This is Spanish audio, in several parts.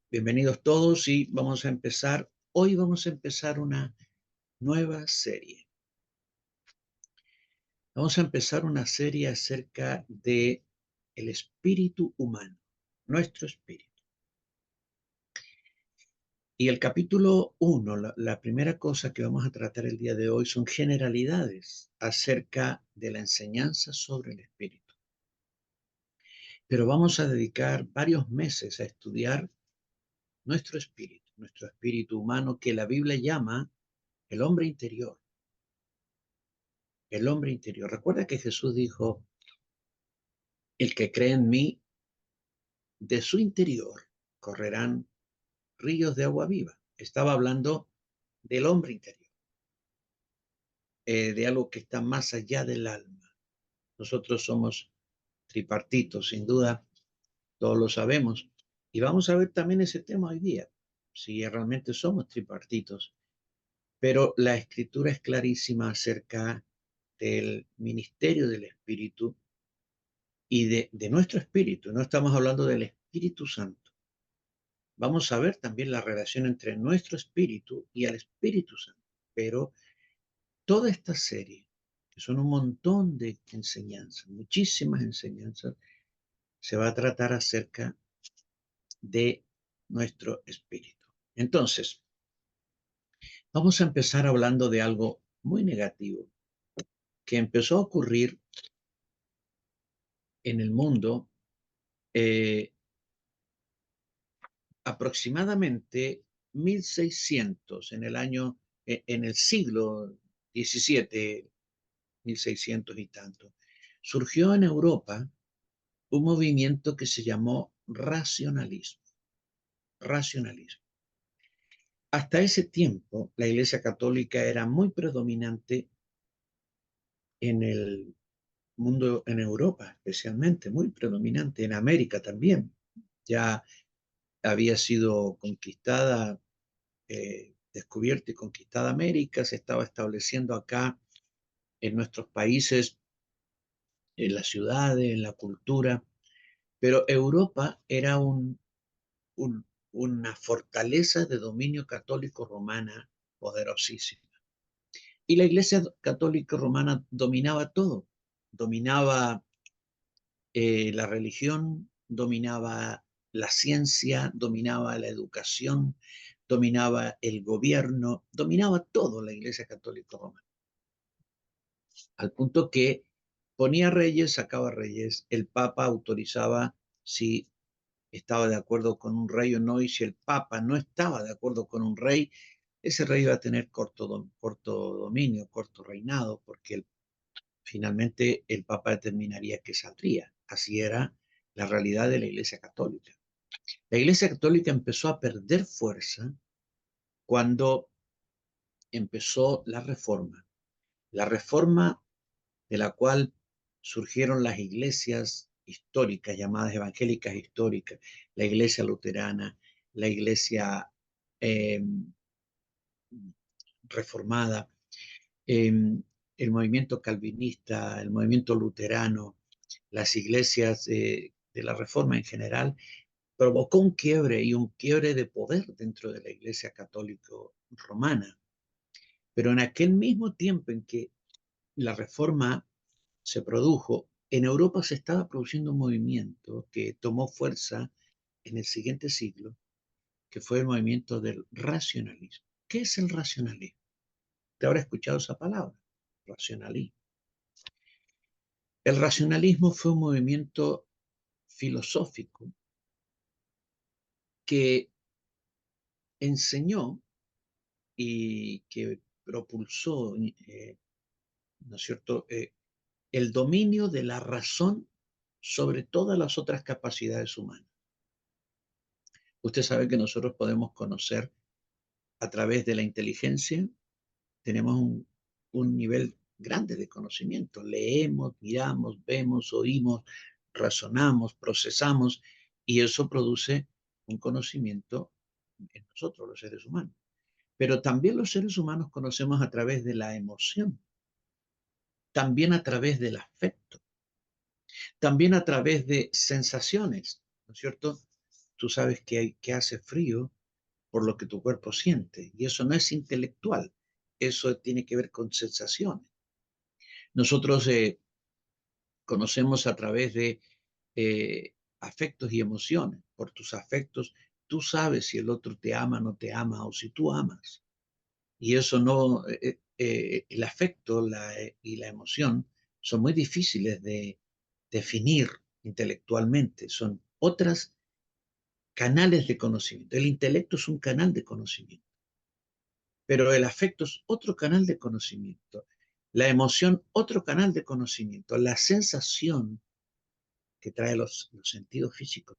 Bienvenidos todos y vamos a empezar. Hoy vamos a empezar una nueva serie. Vamos a empezar una serie acerca de el espíritu humano, nuestro espíritu. Y el capítulo uno, la primera cosa que vamos a tratar el día de hoy son generalidades acerca de la enseñanza sobre el espíritu. Pero vamos a dedicar varios meses a estudiar nuestro espíritu humano que la Biblia llama el hombre interior. El hombre interior. Recuerda que Jesús dijo, el que cree en mí, de su interior correrán ríos de agua viva. Estaba hablando del hombre interior, de algo que está más allá del alma. Nosotros somos tripartitos, sin duda, todos lo sabemos. Y vamos a ver también ese tema hoy día, si realmente somos tripartitos. Pero la escritura es clarísima acerca del ministerio del Espíritu y de nuestro espíritu. No estamos hablando del Espíritu Santo. Vamos a ver también la relación entre nuestro espíritu y el Espíritu Santo. Pero toda esta serie, que son un montón de enseñanzas, muchísimas enseñanzas, se va a tratar acerca de nuestro espíritu. Entonces, vamos a empezar hablando de algo muy negativo que empezó a ocurrir en el mundo eh, aproximadamente 1600, en el año, en el siglo XVII, 1600 y tanto, surgió en Europa un movimiento que se llamó racionalismo. Racionalismo. Hasta ese tiempo, la Iglesia Católica era muy predominante en el mundo, en Europa especialmente, muy predominante, en América también. Ya había sido conquistada, descubierta y conquistada América, se estaba estableciendo acá en nuestros países, en las ciudades, en la cultura, pero Europa era una fortaleza de dominio católico romana poderosísima. Y la Iglesia Católica Romana dominaba todo, dominaba la religión, dominaba la ciencia, dominaba la educación, dominaba el gobierno, dominaba todo la Iglesia Católica Romana, al punto que ponía reyes, sacaba reyes, el Papa autorizaba si estaba de acuerdo con un rey o no, y si el Papa no estaba de acuerdo con un rey, ese rey iba a tener corto dominio, corto reinado, porque finalmente el Papa determinaría que saldría. Así era la realidad de la Iglesia Católica. La Iglesia Católica empezó a perder fuerza cuando empezó la reforma de la cual surgieron las iglesias históricas, llamadas evangélicas históricas, la iglesia luterana, la iglesia eh, reformada, eh, el movimiento calvinista, el movimiento luterano, las iglesias de la reforma en general, provocó un quiebre y un quiebre de poder dentro de la iglesia católica romana. Pero en aquel mismo tiempo en que la reforma se produjo, en Europa se estaba produciendo un movimiento que tomó fuerza en el siguiente siglo, que fue el movimiento del racionalismo. ¿Qué es el racionalismo? Te habrá escuchado esa palabra, racionalismo. El racionalismo fue un movimiento filosófico que enseñó y que propulsó, ¿no es cierto?, el dominio de la razón sobre todas las otras capacidades humanas. Usted sabe que nosotros podemos conocer a través de la inteligencia, tenemos un nivel grande de conocimiento. Leemos, miramos, vemos, oímos, razonamos, procesamos, y eso produce un conocimiento en nosotros, los seres humanos. Pero también los seres humanos conocemos a través de la emoción, también a través del afecto, también a través de sensaciones, ¿no es cierto? Tú sabes que hace frío por lo que tu cuerpo siente. Y eso no es intelectual. Eso tiene que ver con sensaciones. Nosotros conocemos a través de afectos y emociones. Por tus afectos, tú sabes si el otro te ama o no te ama, o si tú amas. Y eso no, el afecto y la emoción son muy difíciles de definir intelectualmente. Son otras canales de conocimiento. El intelecto es un canal de conocimiento, pero el afecto es otro canal de conocimiento. La emoción, otro canal de conocimiento. La sensación que trae los sentidos físicos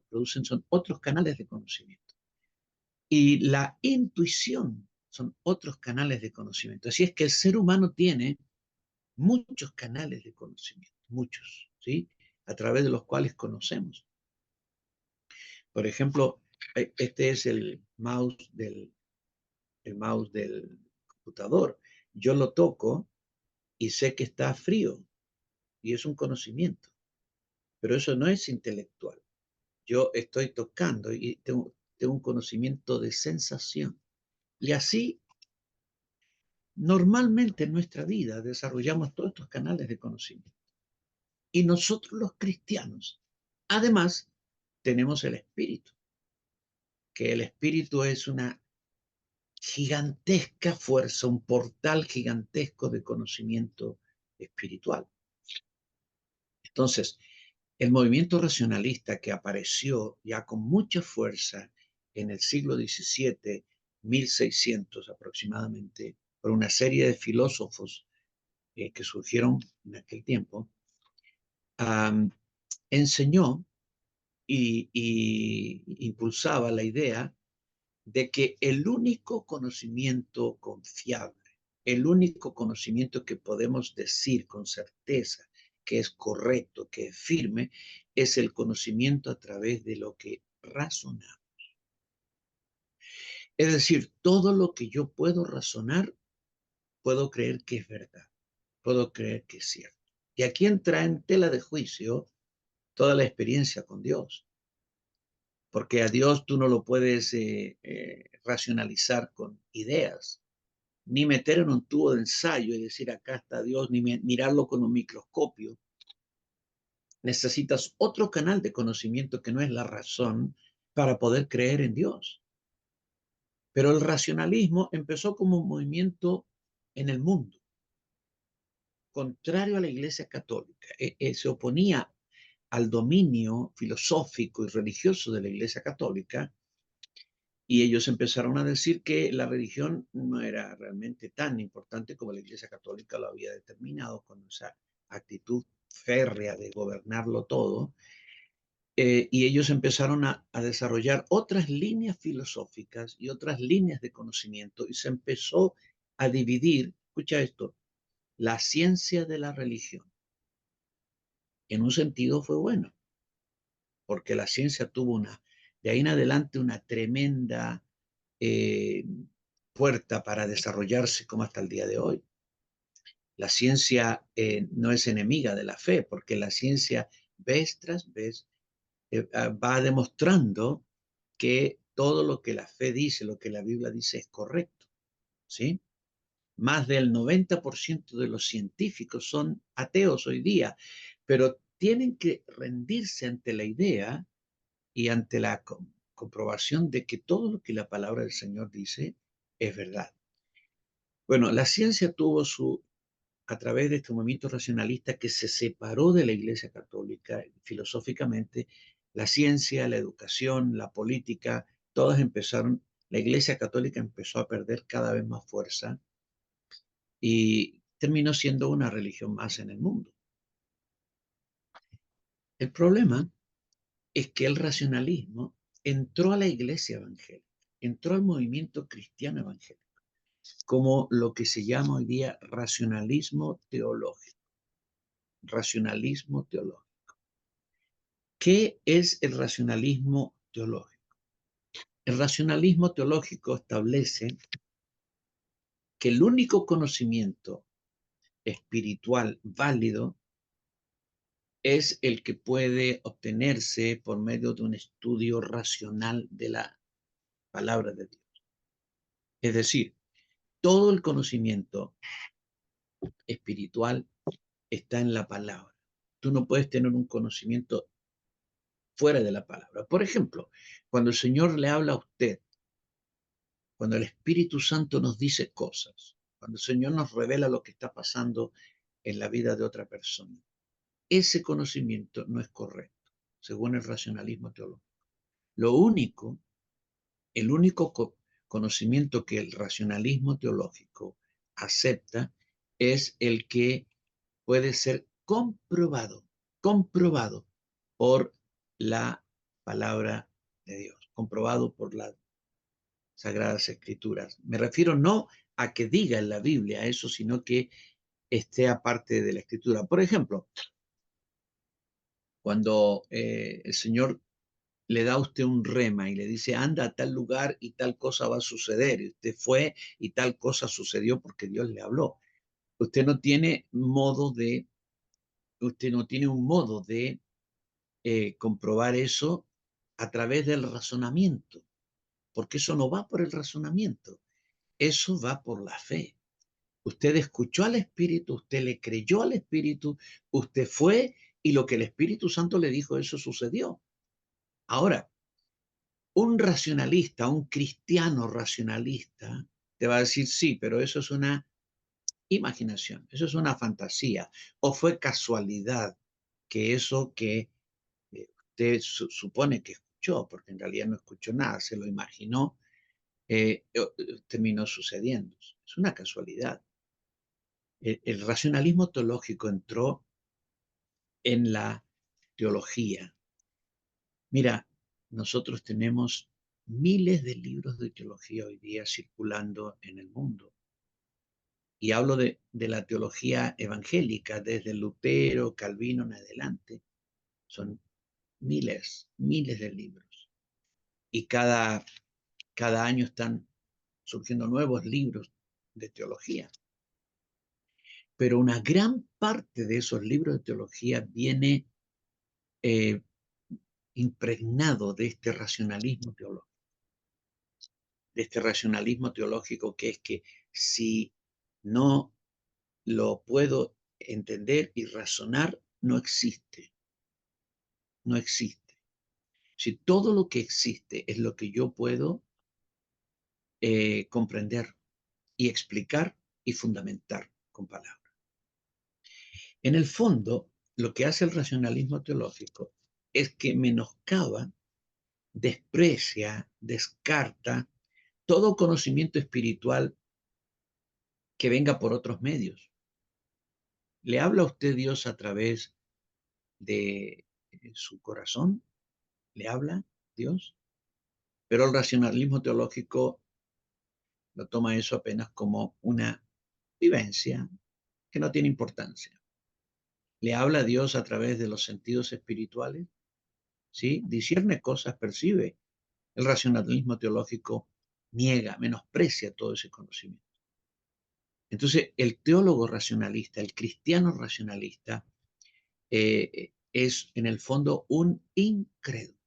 producen son otros canales de conocimiento. Y la intuición son otros canales de conocimiento. Así es que el ser humano tiene muchos canales de conocimiento, muchos, ¿sí? A través de los cuales conocemos. Por ejemplo, este es el mouse del computador. Yo lo toco y sé que está frío y es un conocimiento, pero eso no es intelectual. Yo estoy tocando y tengo un conocimiento de sensación. Y así, normalmente en nuestra vida desarrollamos todos estos canales de conocimiento. Y nosotros los cristianos, además, tenemos el Espíritu, que el Espíritu es una gigantesca fuerza, un portal gigantesco de conocimiento espiritual. Entonces, el movimiento racionalista que apareció ya con mucha fuerza en el siglo XVII, 1600 aproximadamente, por una serie de filósofos que surgieron en aquel tiempo, um, enseñó y impulsaba la idea de que el único conocimiento confiable, el único conocimiento que podemos decir con certeza que es correcto, que es firme, es el conocimiento a través de lo que razonamos. Es decir, todo lo que yo puedo razonar, puedo creer que es verdad, puedo creer que es cierto. Y aquí entra en tela de juicio toda la experiencia con Dios, porque a Dios tú no lo puedes racionalizar con ideas, ni meter en un tubo de ensayo y decir acá está Dios, ni mirarlo con un microscopio. Necesitas otro canal de conocimiento que no es la razón para poder creer en Dios. Pero el racionalismo empezó como un movimiento en el mundo, contrario a la Iglesia Católica. Se oponía al dominio filosófico y religioso de la Iglesia Católica, y ellos empezaron a decir que la religión no era realmente tan importante como la Iglesia Católica lo había determinado con esa actitud férrea de gobernarlo todo. Y ellos empezaron a desarrollar otras líneas filosóficas y otras líneas de conocimiento y se empezó a dividir, escucha esto, la ciencia de la religión. En un sentido fue bueno, porque la ciencia tuvo de ahí en adelante una tremenda eh, puerta para desarrollarse como hasta el día de hoy. La ciencia no es enemiga de la fe, porque la ciencia vez tras vez va demostrando que todo lo que la fe dice, lo que la Biblia dice es correcto, ¿sí? Más del 90% de los científicos son ateos hoy día, pero tienen que rendirse ante la idea y ante la comprobación de que todo lo que la palabra del Señor dice es verdad. Bueno, la ciencia tuvo a través de este movimiento racionalista que se separó de la Iglesia Católica filosóficamente, la ciencia, la educación, la política, todas empezaron, la Iglesia Católica empezó a perder cada vez más fuerza y terminó siendo una religión más en el mundo. El problema es que el racionalismo entró a la Iglesia evangélica, entró al movimiento cristiano evangélico, como lo que se llama hoy día racionalismo teológico. Racionalismo teológico. ¿Qué es el racionalismo teológico? El racionalismo teológico establece que el único conocimiento espiritual válido es el que puede obtenerse por medio de un estudio racional de la palabra de Dios. Es decir, todo el conocimiento espiritual está en la palabra. Tú no puedes tener un conocimiento fuera de la palabra. Por ejemplo, cuando el Señor le habla a usted, cuando el Espíritu Santo nos dice cosas, cuando el Señor nos revela lo que está pasando en la vida de otra persona, ese conocimiento no es correcto, según el racionalismo teológico. Lo único, el único conocimiento que el racionalismo teológico acepta es el que puede ser comprobado por la palabra de Dios, comprobado por las Sagradas Escrituras. Me refiero no a que diga en la Biblia eso, sino que esté aparte de la Escritura. Por ejemplo, cuando el Señor le da a usted un rema y le dice, anda a tal lugar y tal cosa va a suceder, y usted fue y tal cosa sucedió porque Dios le habló. Usted no tiene modo de, usted no tiene un modo de comprobar eso a través del razonamiento, porque eso no va por el razonamiento, eso va por la fe. Usted escuchó al Espíritu, usted le creyó al Espíritu, usted fue y lo que el Espíritu Santo le dijo, eso sucedió. Ahora, un racionalista, un cristiano racionalista, te va a decir, sí, pero eso es una imaginación, eso es una fantasía, o fue casualidad que eso que usted supone que escuchó, porque en realidad no escuchó nada, se lo imaginó, terminó sucediendo. Es una casualidad. El racionalismo teológico entró en la teología. Mira, nosotros tenemos miles de libros de teología hoy día circulando en el mundo. Y hablo de la teología evangélica, desde Lutero, Calvino en adelante. Son miles de libros. Y cada año están surgiendo nuevos libros de teología. Pero una gran parte de esos libros de teología viene eh, impregnado de este racionalismo teológico, que es que si no lo puedo entender y razonar, no existe, no existe. Si todo lo que existe es lo que yo puedo comprender y explicar y fundamentar con palabras. En el fondo, lo que hace el racionalismo teológico es que menoscaba, desprecia, descarta todo conocimiento espiritual que venga por otros medios. ¿Le habla a usted Dios a través de su corazón? ¿Le habla Dios? Pero el racionalismo teológico lo toma eso apenas como una vivencia que no tiene importancia. ¿Le habla a Dios a través de los sentidos espirituales? ¿Sí? Discierne cosas, percibe. El racionalismo teológico niega, menosprecia todo ese conocimiento. Entonces, el teólogo racionalista, el cristiano racionalista, es en el fondo un incrédulo.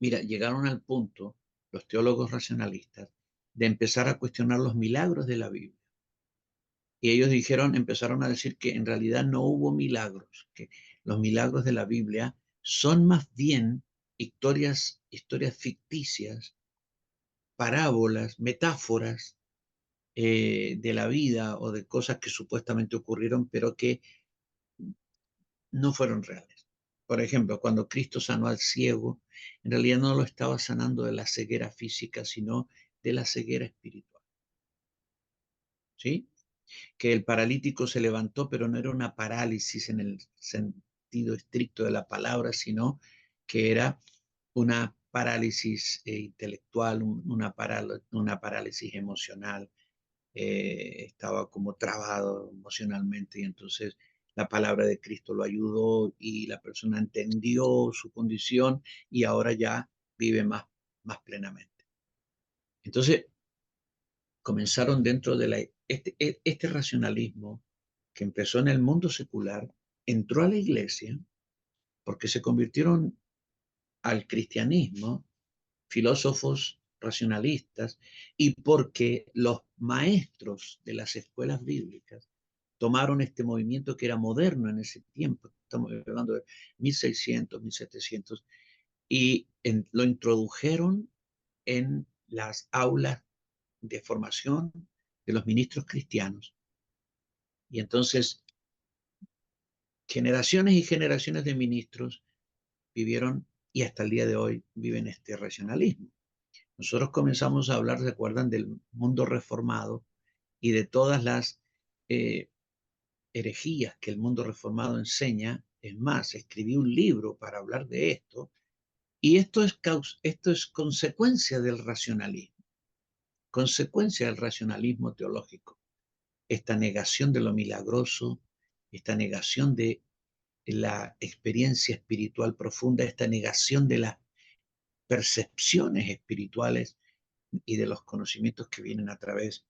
Mira, llegaron al punto, los teólogos racionalistas, de empezar a cuestionar los milagros de la Biblia. Y ellos empezaron a decir que en realidad no hubo milagros, que los milagros de la Biblia son más bien historias ficticias, parábolas, metáforas de la vida o de cosas que supuestamente ocurrieron, pero que no fueron reales. Por ejemplo, cuando Cristo sanó al ciego, en realidad no lo estaba sanando de la ceguera física, sino de la ceguera espiritual. ¿Sí? Que el paralítico se levantó, pero no era una parálisis en el sentido estricto de la palabra, sino que era una parálisis intelectual, una parálisis emocional, estaba como trabado emocionalmente y entonces la palabra de Cristo lo ayudó y la persona entendió su condición y ahora ya vive más plenamente. Entonces comenzaron dentro de este racionalismo que empezó en el mundo secular, entró a la iglesia porque se convirtieron al cristianismo filósofos racionalistas y porque los maestros de las escuelas bíblicas tomaron este movimiento que era moderno en ese tiempo, estamos hablando de 1600, 1700, y lo introdujeron en las aulas de formación de los ministros cristianos. Y entonces generaciones y generaciones de ministros vivieron y hasta el día de hoy viven este racionalismo. Nosotros comenzamos a hablar, recuerdan, del mundo reformado y de todas las eh, herejías que el mundo reformado enseña. Es más, escribí un libro para hablar de esto, y esto es consecuencia del racionalismo teológico, esta negación de lo milagroso, esta negación de la experiencia espiritual profunda, esta negación de las percepciones espirituales y de los conocimientos que vienen a través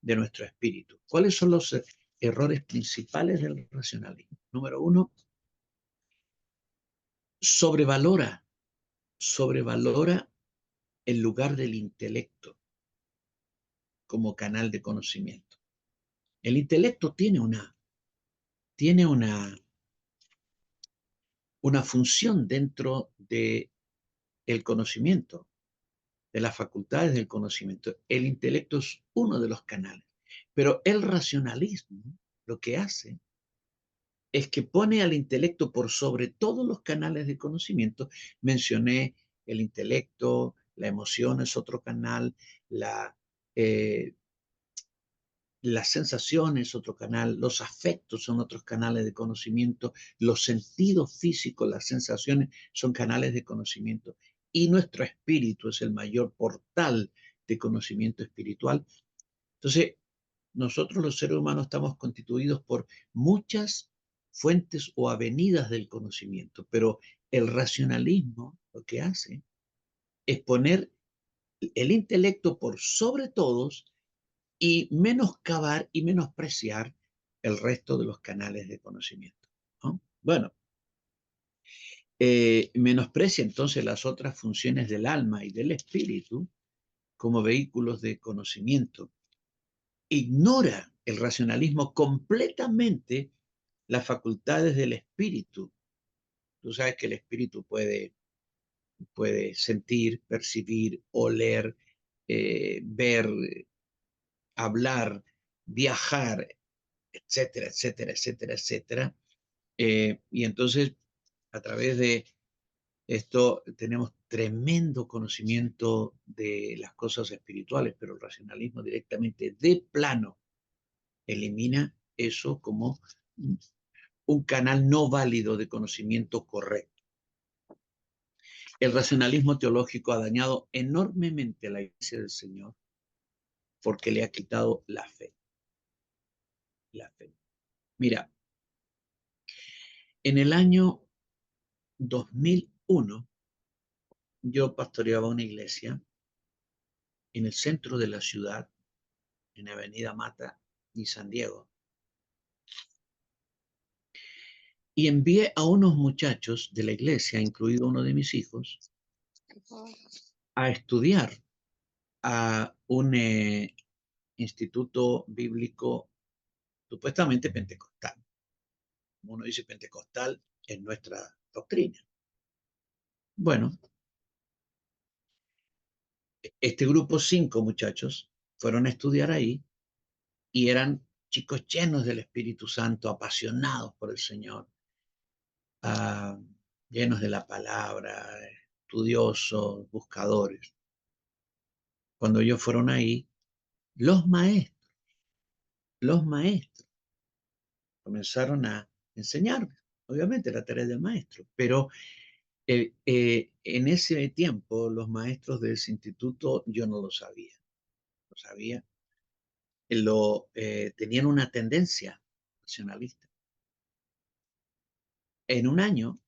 de nuestro espíritu. ¿Cuáles son los errores principales del racionalismo? Número uno, sobrevalora, sobrevalora el lugar del intelecto como canal de conocimiento. El intelecto tiene una función dentro del conocimiento, de las facultades del conocimiento. El intelecto es uno de los canales, pero el racionalismo lo que hace es que pone al intelecto por sobre todos los canales de conocimiento. Mencioné el intelecto, la emoción es otro canal, la, eh, las sensaciones, otro canal, los afectos son otros canales de conocimiento, los sentidos físicos, las sensaciones son canales de conocimiento, y nuestro espíritu es el mayor portal de conocimiento espiritual. Entonces, nosotros los seres humanos estamos constituidos por muchas fuentes o avenidas del conocimiento, pero el racionalismo lo que hace es poner el intelecto por sobre todos y menoscabar y menospreciar el resto de los canales de conocimiento, ¿no? Bueno, menosprecia entonces las otras funciones del alma y del espíritu como vehículos de conocimiento. Ignora el racionalismo completamente las facultades del espíritu. Tú sabes que el espíritu puede sentir, percibir, oler, ver, hablar, viajar, etcétera, etcétera, etcétera, etcétera. Y entonces, a través de esto, tenemos tremendo conocimiento de las cosas espirituales, pero el racionalismo directamente de plano elimina eso como un canal no válido de conocimiento correcto. El racionalismo teológico ha dañado enormemente a la Iglesia del Señor porque le ha quitado la fe. La fe. Mira, en el año 2001 yo pastoreaba una iglesia en el centro de la ciudad, en Avenida Mata y San Diego. Y envié a unos muchachos de la iglesia, incluido uno de mis hijos, a estudiar a un instituto bíblico supuestamente pentecostal. Como uno dice pentecostal en nuestra doctrina. Bueno, este grupo, 5 muchachos, fueron a estudiar ahí y eran chicos llenos del Espíritu Santo, apasionados por el Señor, uh, llenos de la palabra, estudiosos, buscadores. Cuando ellos fueron ahí, los maestros comenzaron a enseñar, obviamente la tarea del maestro, pero en ese tiempo los maestros de ese instituto yo no lo sabía, tenían una tendencia nacionalista. En un año,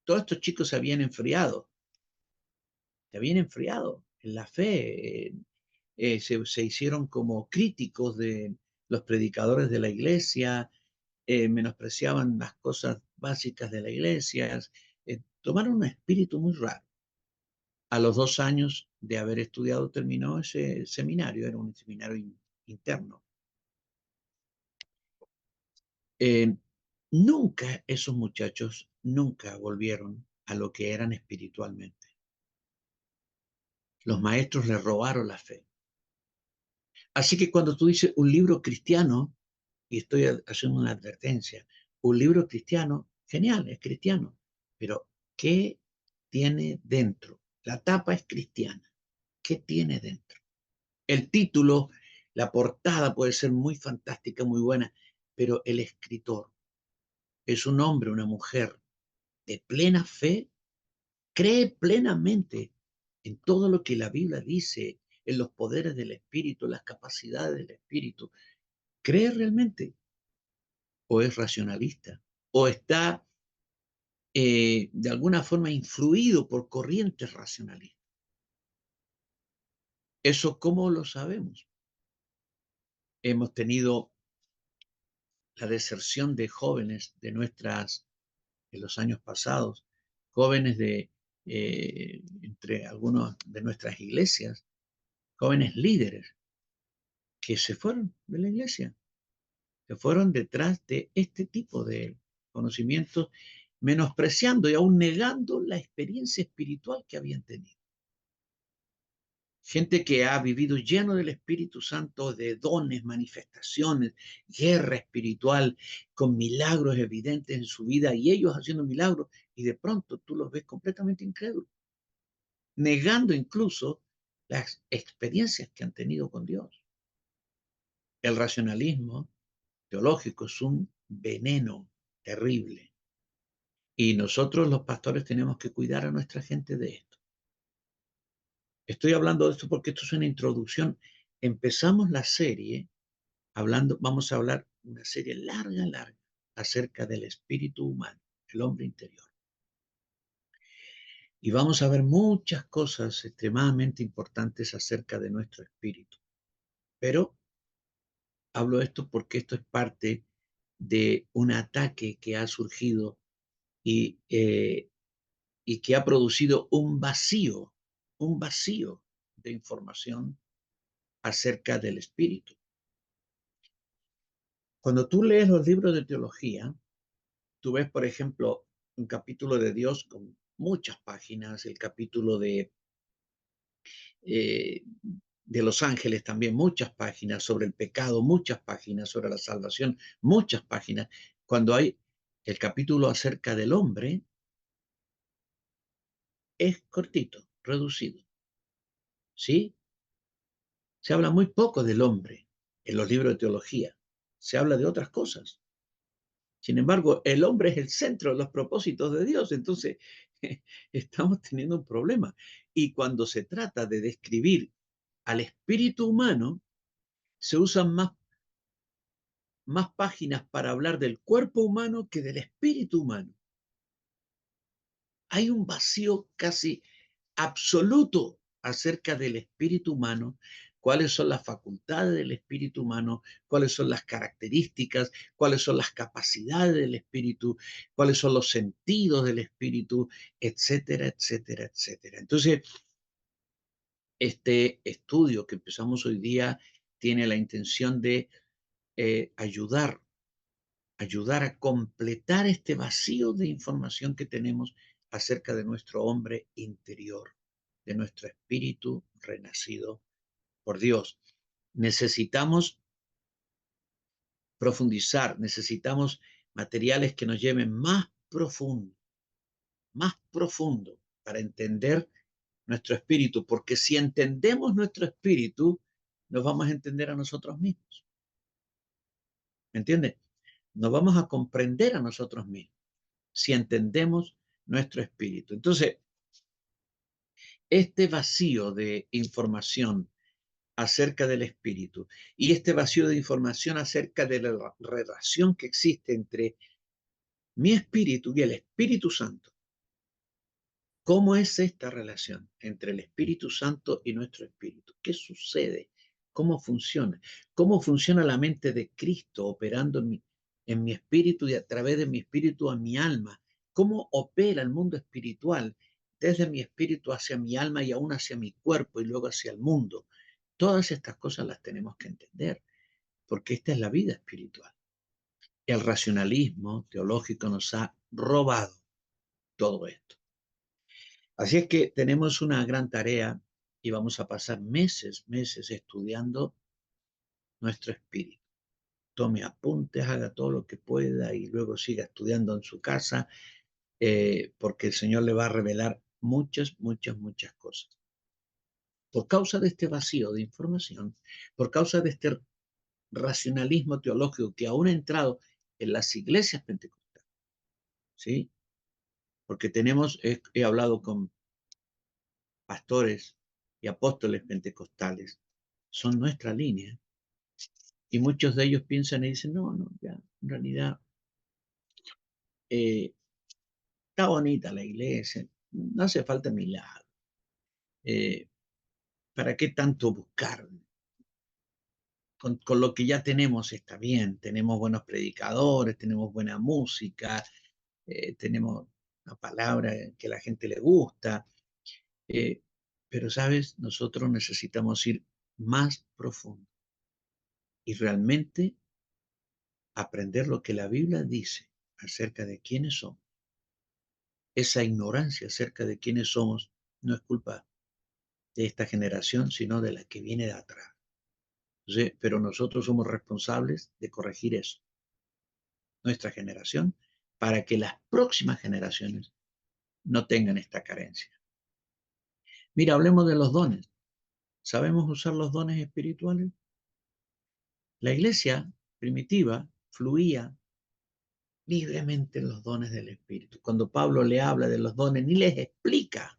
todos estos chicos se habían enfriado en la fe, se hicieron como críticos de los predicadores de la iglesia, menospreciaban las cosas básicas de la iglesia, tomaron un espíritu muy raro. A los 2 años de haber estudiado terminó ese seminario, era un seminario interno. Eh, Nunca esos muchachos, nunca volvieron a lo que eran espiritualmente. Los maestros les robaron la fe. Así que cuando tú dices un libro cristiano, y estoy haciendo una advertencia, un libro cristiano, genial, es cristiano, pero ¿qué tiene dentro? La tapa es cristiana. ¿Qué tiene dentro? El título, la portada puede ser muy fantástica, muy buena, pero el escritor es un hombre, una mujer de plena fe, cree plenamente en todo lo que la Biblia dice, en los poderes del Espíritu, las capacidades del Espíritu. ¿Cree realmente? ¿O es racionalista? ¿O está de alguna forma influido por corrientes racionalistas? ¿Eso cómo lo sabemos? Hemos tenido la deserción de jóvenes de los años pasados, jóvenes entre algunos de nuestras iglesias, jóvenes líderes que se fueron de la iglesia, se fueron detrás de este tipo de conocimientos, menospreciando y aún negando la experiencia espiritual que habían tenido. Gente que ha vivido lleno del Espíritu Santo, de dones, manifestaciones, guerra espiritual, con milagros evidentes en su vida y ellos haciendo milagros y de pronto tú los ves completamente incrédulos, negando incluso las experiencias que han tenido con Dios. El racionalismo teológico es un veneno terrible y nosotros los pastores tenemos que cuidar a nuestra gente de esto. Estoy hablando de esto porque esto es una introducción. Empezamos la serie hablando, vamos a hablar una serie larga, larga, acerca del espíritu humano, el hombre interior. Y vamos a ver muchas cosas extremadamente importantes acerca de nuestro espíritu. Pero hablo esto porque esto es parte de un ataque que ha surgido y, eh, y que ha producido un vacío de información acerca del espíritu. Cuando tú lees los libros de teología, tú ves, por ejemplo, un capítulo de Dios con muchas páginas, el capítulo eh, de los ángeles también, muchas páginas, sobre el pecado, muchas páginas, sobre la salvación, muchas páginas. Cuando hay el capítulo acerca del hombre, es cortito, reducido, ¿sí? Se habla muy poco del hombre en los libros de teología, se habla de otras cosas. Sin embargo, el hombre es el centro de los propósitos de Dios, entonces estamos teniendo un problema. Y cuando se trata de describir al espíritu humano, se usan más páginas para hablar del cuerpo humano que del espíritu humano. Hay un vacío casi absoluto acerca del espíritu humano, cuáles son las facultades del espíritu humano, cuáles son las características, cuáles son las capacidades del espíritu, cuáles son los sentidos del espíritu, etcétera, etcétera, etcétera. Entonces, este estudio que empezamos hoy día tiene la intención de ayudar a completar este vacío de información que tenemos acerca de nuestro hombre interior, de nuestro espíritu renacido por Dios. Necesitamos profundizar, necesitamos materiales que nos lleven más profundo para entender nuestro espíritu, porque si entendemos nuestro espíritu, nos vamos a entender a nosotros mismos. ¿Me entiendes? Nos vamos a comprender a nosotros mismos si entendemos nuestro espíritu. Entonces, este vacío de información acerca del espíritu y este vacío de información acerca de la relación que existe entre mi espíritu y el Espíritu Santo. ¿Cómo es esta relación entre el Espíritu Santo y nuestro espíritu? ¿Qué sucede? ¿Cómo funciona? ¿Cómo funciona la mente de Cristo operando en mi espíritu y a través de mi espíritu a mi alma. ¿Cómo opera el mundo espiritual desde mi espíritu hacia mi alma y aún hacia mi cuerpo y luego hacia el mundo? Todas estas cosas las tenemos que entender, porque esta es la vida espiritual. El racionalismo teológico nos ha robado todo esto. Así es que tenemos una gran tarea y vamos a pasar meses, meses estudiando nuestro espíritu. Tome apuntes, haga todo lo que pueda y luego siga estudiando en su casa, porque el Señor le va a revelar muchas, muchas, muchas cosas. Por causa de este vacío de información, por causa de este racionalismo teológico que aún ha entrado en las iglesias pentecostales, ¿sí? Porque he hablado con pastores y apóstoles pentecostales, son nuestra línea, y muchos de ellos piensan y dicen, no, no, ya, en realidad eh, está bonita la iglesia, no hace falta milagro. Eh, ¿Para qué tanto buscar? Con lo que ya tenemos está bien, tenemos buenos predicadores, tenemos buena música, tenemos una palabra que a la gente le gusta, eh, pero sabes, nosotros necesitamos ir más profundo y realmente aprender lo que la Biblia dice acerca de quiénes somos. Esa ignorancia acerca de quiénes somos no es culpa de esta generación, sino de la que viene de atrás. Entonces, pero nosotros somos responsables de corregir eso, nuestra generación, para que las próximas generaciones no tengan esta carencia. Mira, hablemos de los dones. ¿Sabemos usar los dones espirituales? La iglesia primitiva fluía libremente en los dones del Espíritu. Cuando Pablo le habla de los dones, ni les explica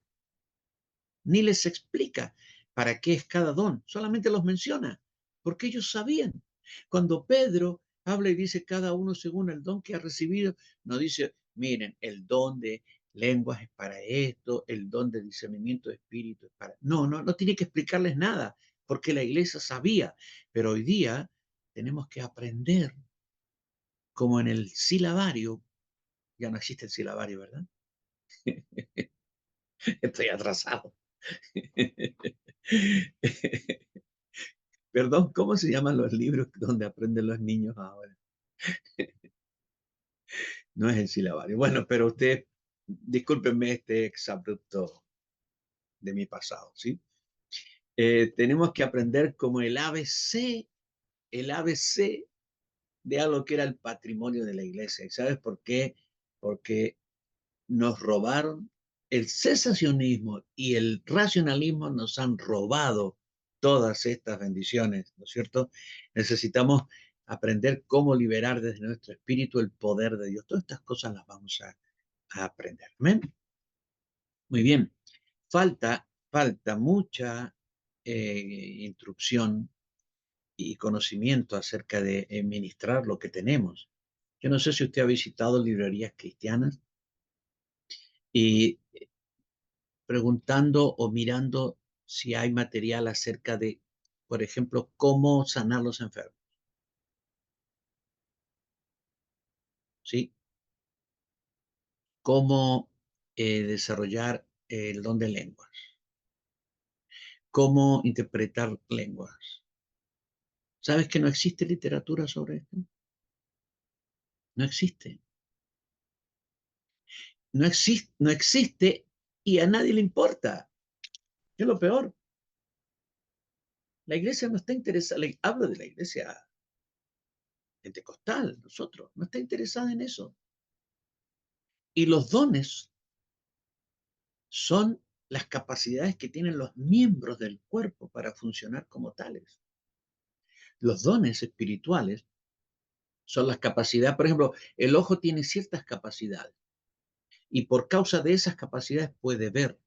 para qué es cada don, solamente los menciona, porque ellos sabían. Cuando Pedro habla y dice cada uno según el don que ha recibido, no dice, miren, el don de lenguas es para esto, el don de discernimiento de espíritu es para... No, no, no tiene que explicarles nada, porque la iglesia sabía, pero hoy día tenemos que aprender, como en el silabario, ya no existe el silabario, ¿verdad? Estoy atrasado. Perdón, ¿cómo se llaman los libros donde aprenden los niños ahora? No es el silabario. Bueno, pero usted, discúlpenme este exabrupto de mi pasado, ¿sí? Tenemos que aprender como el ABC de algo que era el patrimonio de la iglesia. ¿Y sabes por qué? Porque nos robaron, el cesacionismo y el racionalismo nos han robado todas estas bendiciones, ¿no es cierto? Necesitamos aprender cómo liberar desde nuestro espíritu el poder de Dios. Todas estas cosas las vamos a aprender. ¿Amén? Muy bien. Falta mucha instrucción y conocimiento acerca de ministrar lo que tenemos. Yo no sé si usted ha visitado librerías cristianas y preguntando o mirando si hay material acerca de, por ejemplo, cómo sanar los enfermos, ¿sí? Cómo desarrollar el don de lenguas, cómo interpretar lenguas. ¿Sabes que no existe literatura sobre esto? No existe. No existe y a nadie le importa. ¿Qué es lo peor? La iglesia no está interesada, hablo de la iglesia pentecostal, nosotros, no está interesada en eso. Y los dones son las capacidades que tienen los miembros del cuerpo para funcionar como tales. Los dones espirituales son las capacidades, por ejemplo, el ojo tiene ciertas capacidades y por causa de esas capacidades puede ver.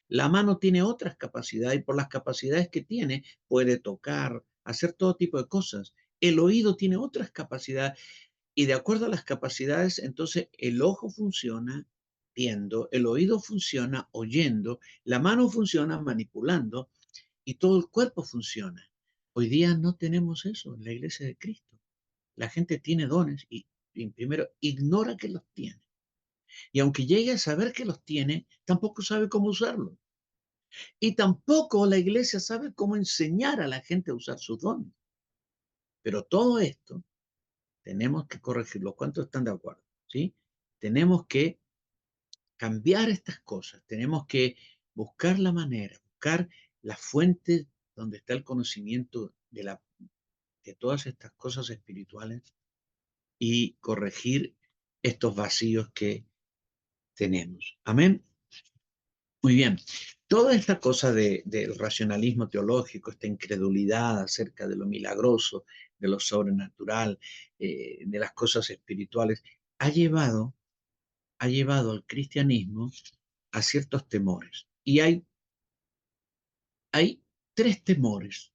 La mano tiene otras capacidades y por las capacidades que tiene puede tocar, hacer todo tipo de cosas. El oído tiene otras capacidades y de acuerdo a las capacidades, entonces el ojo funciona viendo, el oído funciona oyendo, la mano funciona manipulando y todo el cuerpo funciona. Hoy día no tenemos eso en la iglesia de Cristo. La gente tiene dones y primero, ignora que los tiene. Y aunque llegue a saber que los tiene, tampoco sabe cómo usarlos. Y tampoco la iglesia sabe cómo enseñar a la gente a usar sus dones. Pero todo esto tenemos que corregirlo. ¿Cuántos están de acuerdo? ¿Sí? Tenemos que cambiar estas cosas. Tenemos que buscar la manera, buscar la fuente donde está el conocimiento de todas estas cosas espirituales y corregir estos vacíos que tenemos. Amén. Muy bien. Toda esta cosa del racionalismo teológico, esta incredulidad acerca de lo milagroso, de lo sobrenatural, de las cosas espirituales, ha llevado, ha llevado al cristianismo a ciertos temores. Y hay tres temores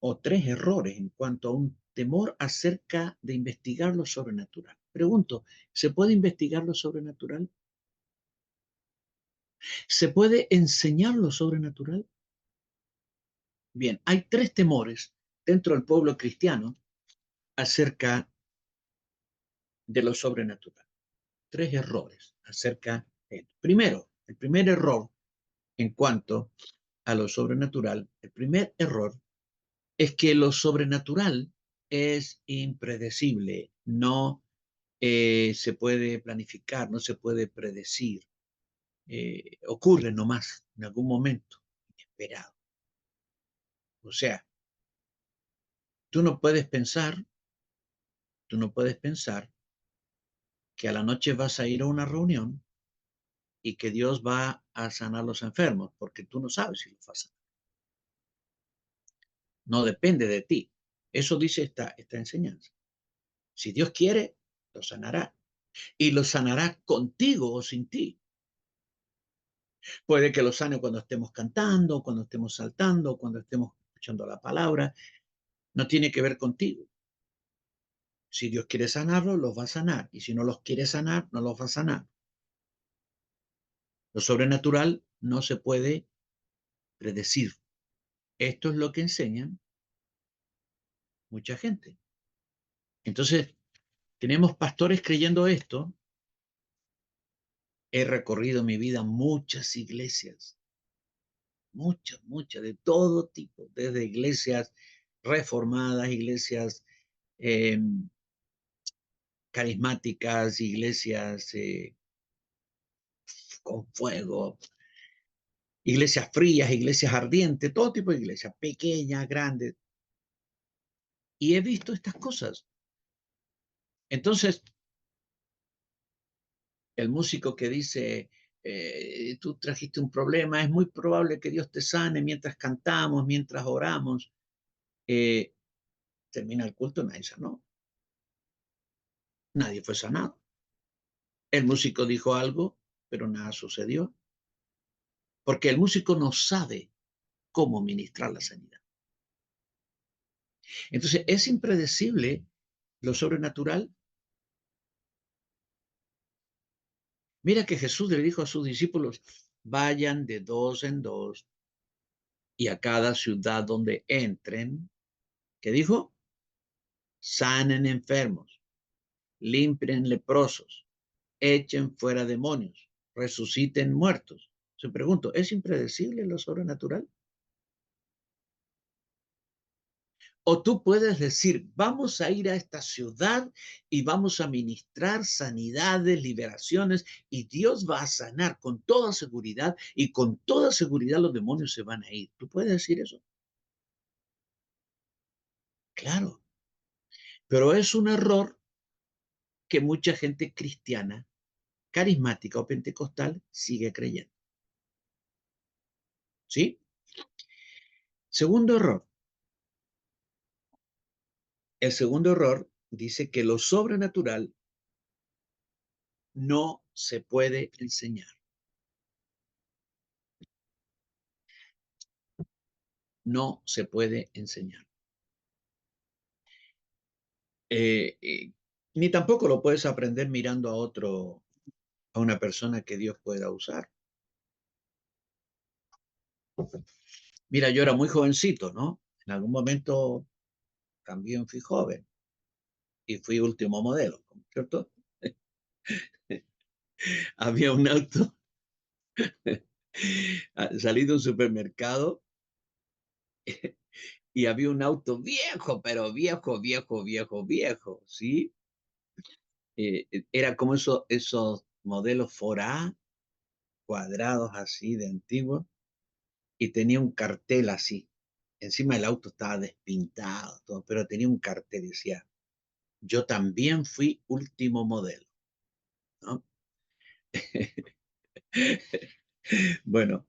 o tres errores en cuanto a un temor acerca de investigar lo sobrenatural. Pregunto, ¿se puede investigar lo sobrenatural? ¿Se puede enseñar lo sobrenatural? Bien, hay tres temores dentro del pueblo cristiano acerca de lo sobrenatural. Tres errores acerca de esto. Primero, el primer error en cuanto a lo sobrenatural, el primer error es que lo sobrenatural es impredecible, no se puede planificar, no se puede predecir, ocurre nomás en algún momento inesperado. O sea, tú no puedes pensar, tú no puedes pensar que a la noche vas a ir a una reunión y que Dios va a sanar a los enfermos, porque tú no sabes si los va a sanar. No depende de ti. Eso dice esta enseñanza. Si Dios quiere, lo sanará. Y lo sanará contigo o sin ti. Puede que lo sane cuando estemos cantando, cuando estemos saltando, cuando estemos escuchando la palabra. No tiene que ver contigo. Si Dios quiere sanarlos, los va a sanar. Y si no los quiere sanar, no los va a sanar. Lo sobrenatural no se puede predecir. Esto es lo que enseñan mucha gente. Entonces, tenemos pastores creyendo esto. He recorrido mi vida muchas iglesias, muchas, de todo tipo, desde iglesias reformadas, iglesias eh, carismáticas, iglesias con fuego, iglesias frías, iglesias ardientes, todo tipo de iglesias, pequeñas, grandes. Y he visto estas cosas. Entonces, el músico que dice, tú trajiste un problema, es muy probable que Dios te sane mientras cantamos, mientras oramos. Eh, Termina el culto, nadie sanó, nadie fue sanado. El músico dijo algo, pero nada sucedió, porque el músico no sabe cómo ministrar la sanidad. Entonces, es impredecible lo sobrenatural. Mira que Jesús le dijo a sus discípulos, vayan de dos en dos y a cada ciudad donde entren, ¿qué dijo? Sanen enfermos, limpien leprosos, echen fuera demonios, resuciten muertos. Se pregunto, ¿es impredecible lo sobrenatural? O tú puedes decir, vamos a ir a esta ciudad y vamos a ministrar sanidades, liberaciones, y Dios va a sanar con toda seguridad, y con toda seguridad los demonios se van a ir. ¿Tú puedes decir eso? Claro, pero es un error que mucha gente cristiana, carismática o pentecostal sigue creyendo. ¿Sí? Segundo error. El segundo error dice que lo sobrenatural no se puede enseñar. No se puede enseñar. Ni tampoco lo puedes aprender mirando a otro, a una persona que Dios pueda usar. Mira, yo era muy jovencito, ¿no? En algún momento también fui joven. y fui último modelo, ¿cierto? Había un auto, salí de un supermercado y había un auto viejo, pero viejo, viejo, viejo, viejo, ¿sí? Era como esos modelos 4A, cuadrados así de antiguos, y tenía un cartel así. Encima el auto estaba despintado, todo, pero tenía un cartel, decía, yo también fui último modelo, ¿no? Bueno,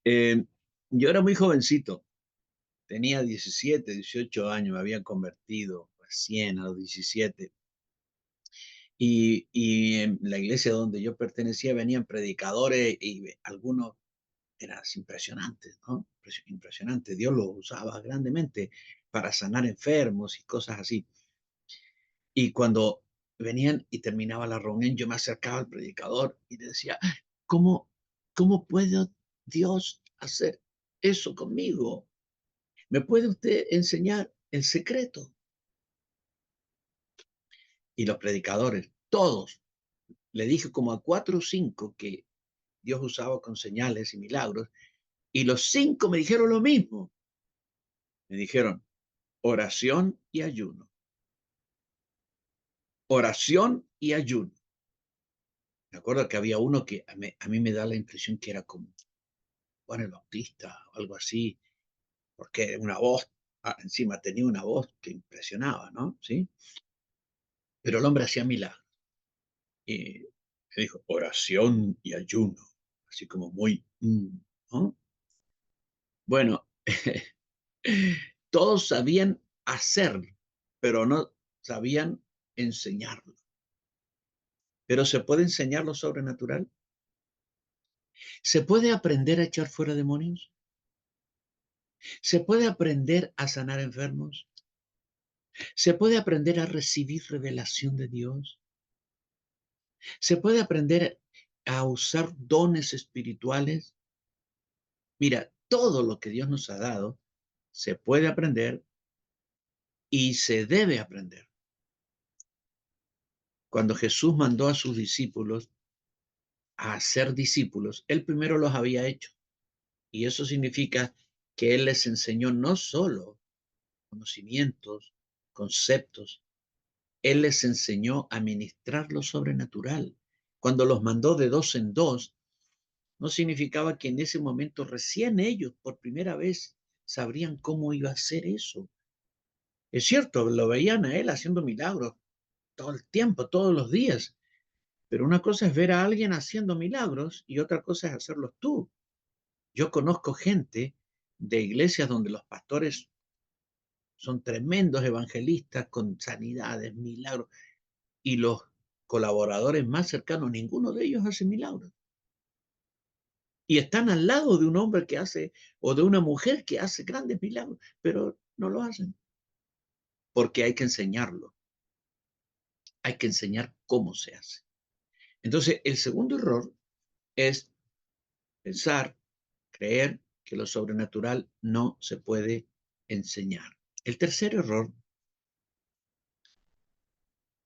eh, yo era muy jovencito, tenía 17, 18 años, me había convertido recién a los 17. Y en la iglesia donde yo pertenecía venían predicadores y algunos eran impresionantes, ¿no? Impresionante. Dios los usaba grandemente para sanar enfermos y cosas así. Y cuando venían y terminaba la reunión, yo me acercaba al predicador y le decía, ¿cómo, cómo puede Dios hacer eso conmigo? ¿Me puede usted enseñar el secreto? Y los predicadores, todos, le dije como a 4 o 5 que Dios usaba con señales y milagros, y los 5 me dijeron lo mismo. Me dijeron oración y ayuno, oración y ayuno. Me acuerdo que había uno que a mí me da la impresión que era como Juan el Bautista o algo así, porque una voz, encima tenía una voz que impresionaba, ¿no? ¿Sí? Pero el hombre hacía milagros. Y me dijo, oración y ayuno, así como muy, ¿no? Bueno, todos sabían hacerlo, pero no sabían enseñarlo. Pero se puede enseñar lo sobrenatural. Se puede aprender a echar fuera demonios. Se puede aprender a sanar enfermos. Se puede aprender a recibir revelación de Dios. Se puede aprender a usar dones espirituales. Mira, todo lo que Dios nos ha dado se puede aprender y se debe aprender. Cuando Jesús mandó a sus discípulos a ser discípulos, él primero los había hecho. Y eso significa que él les enseñó no solo conocimientos, conceptos, él les enseñó a ministrar lo sobrenatural. Cuando los mandó de dos en dos, no significaba que en ese momento recién ellos por primera vez sabrían cómo iba a hacer eso. Es cierto, lo veían a él haciendo milagros todo el tiempo, todos los días, pero una cosa es ver a alguien haciendo milagros y otra cosa es hacerlos tú. Yo conozco gente de iglesias donde los pastores son tremendos evangelistas con sanidades, milagros, y los colaboradores más cercanos, ninguno de ellos hace milagros. Y están al lado de un hombre que hace, o de una mujer que hace grandes milagros, pero no lo hacen, porque hay que enseñarlo, hay que enseñar cómo se hace. Entonces, el segundo error es pensar, creer que lo sobrenatural no se puede enseñar. El tercer error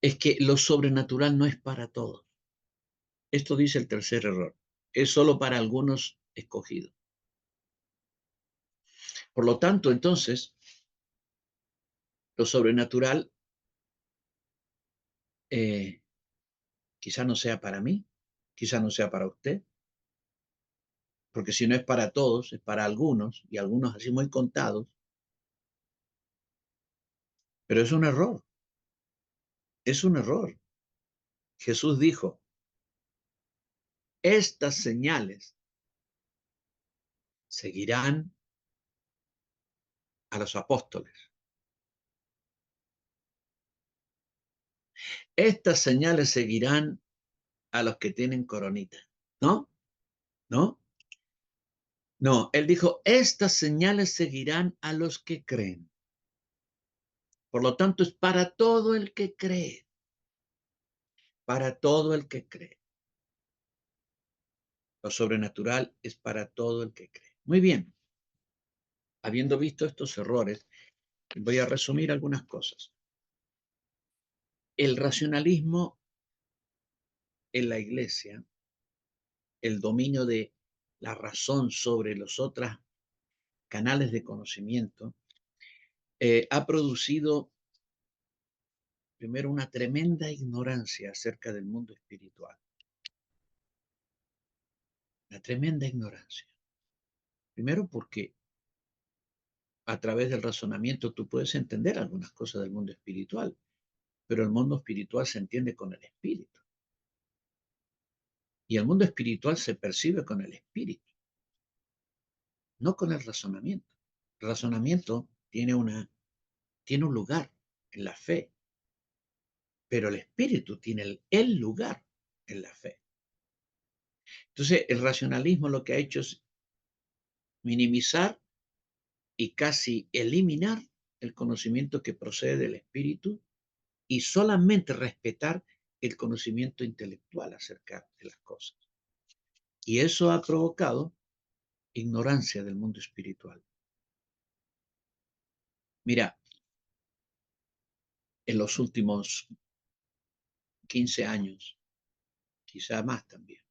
es que lo sobrenatural no es para todos. Esto dice el tercer error. Es solo para algunos escogidos. Por lo tanto, entonces, lo sobrenatural eh, quizá no sea para mí, quizá no sea para usted, porque si no es para todos, es para algunos, y algunos así muy contados, pero es un error, es un error. Jesús dijo, estas señales seguirán a los apóstoles. Estas señales seguirán a los que tienen coronita. ¿No? ¿No? No, él dijo, estas señales seguirán a los que creen. Por lo tanto, es para todo el que cree, para todo el que cree. Lo sobrenatural es para todo el que cree. Muy bien, habiendo visto estos errores, voy a resumir algunas cosas. El racionalismo en la iglesia, el dominio de la razón sobre los otros canales de conocimiento, ha producido primero una tremenda ignorancia acerca del mundo espiritual, una tremenda ignorancia. Primero porque a través del razonamiento tú puedes entender algunas cosas del mundo espiritual, pero el mundo espiritual se entiende con el espíritu. Y el mundo espiritual se percibe con el espíritu, no con el razonamiento. El razonamiento tiene un lugar en la fe, pero el espíritu tiene el lugar en la fe. Entonces, el racionalismo lo que ha hecho es minimizar y casi eliminar el conocimiento que procede del espíritu y solamente respetar el conocimiento intelectual acerca de las cosas. Y eso ha provocado ignorancia del mundo espiritual. Mira, en los últimos 15 años, quizá más también,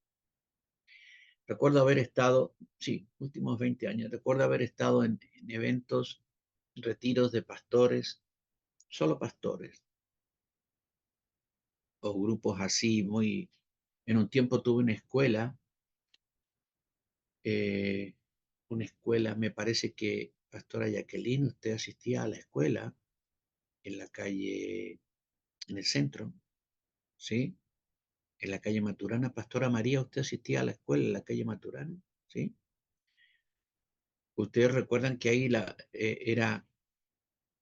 recuerdo haber estado, sí, últimos 20 años, recuerdo haber estado en eventos, retiros de pastores, solo pastores, o grupos así, muy... En un tiempo tuve una escuela, me parece que, Pastora Jacqueline, usted asistía a la escuela en la calle, en el centro, ¿sí? En la calle Maturana. Pastora María, usted asistía a la escuela en la calle Maturana, ¿sí? Ustedes recuerdan que ahí era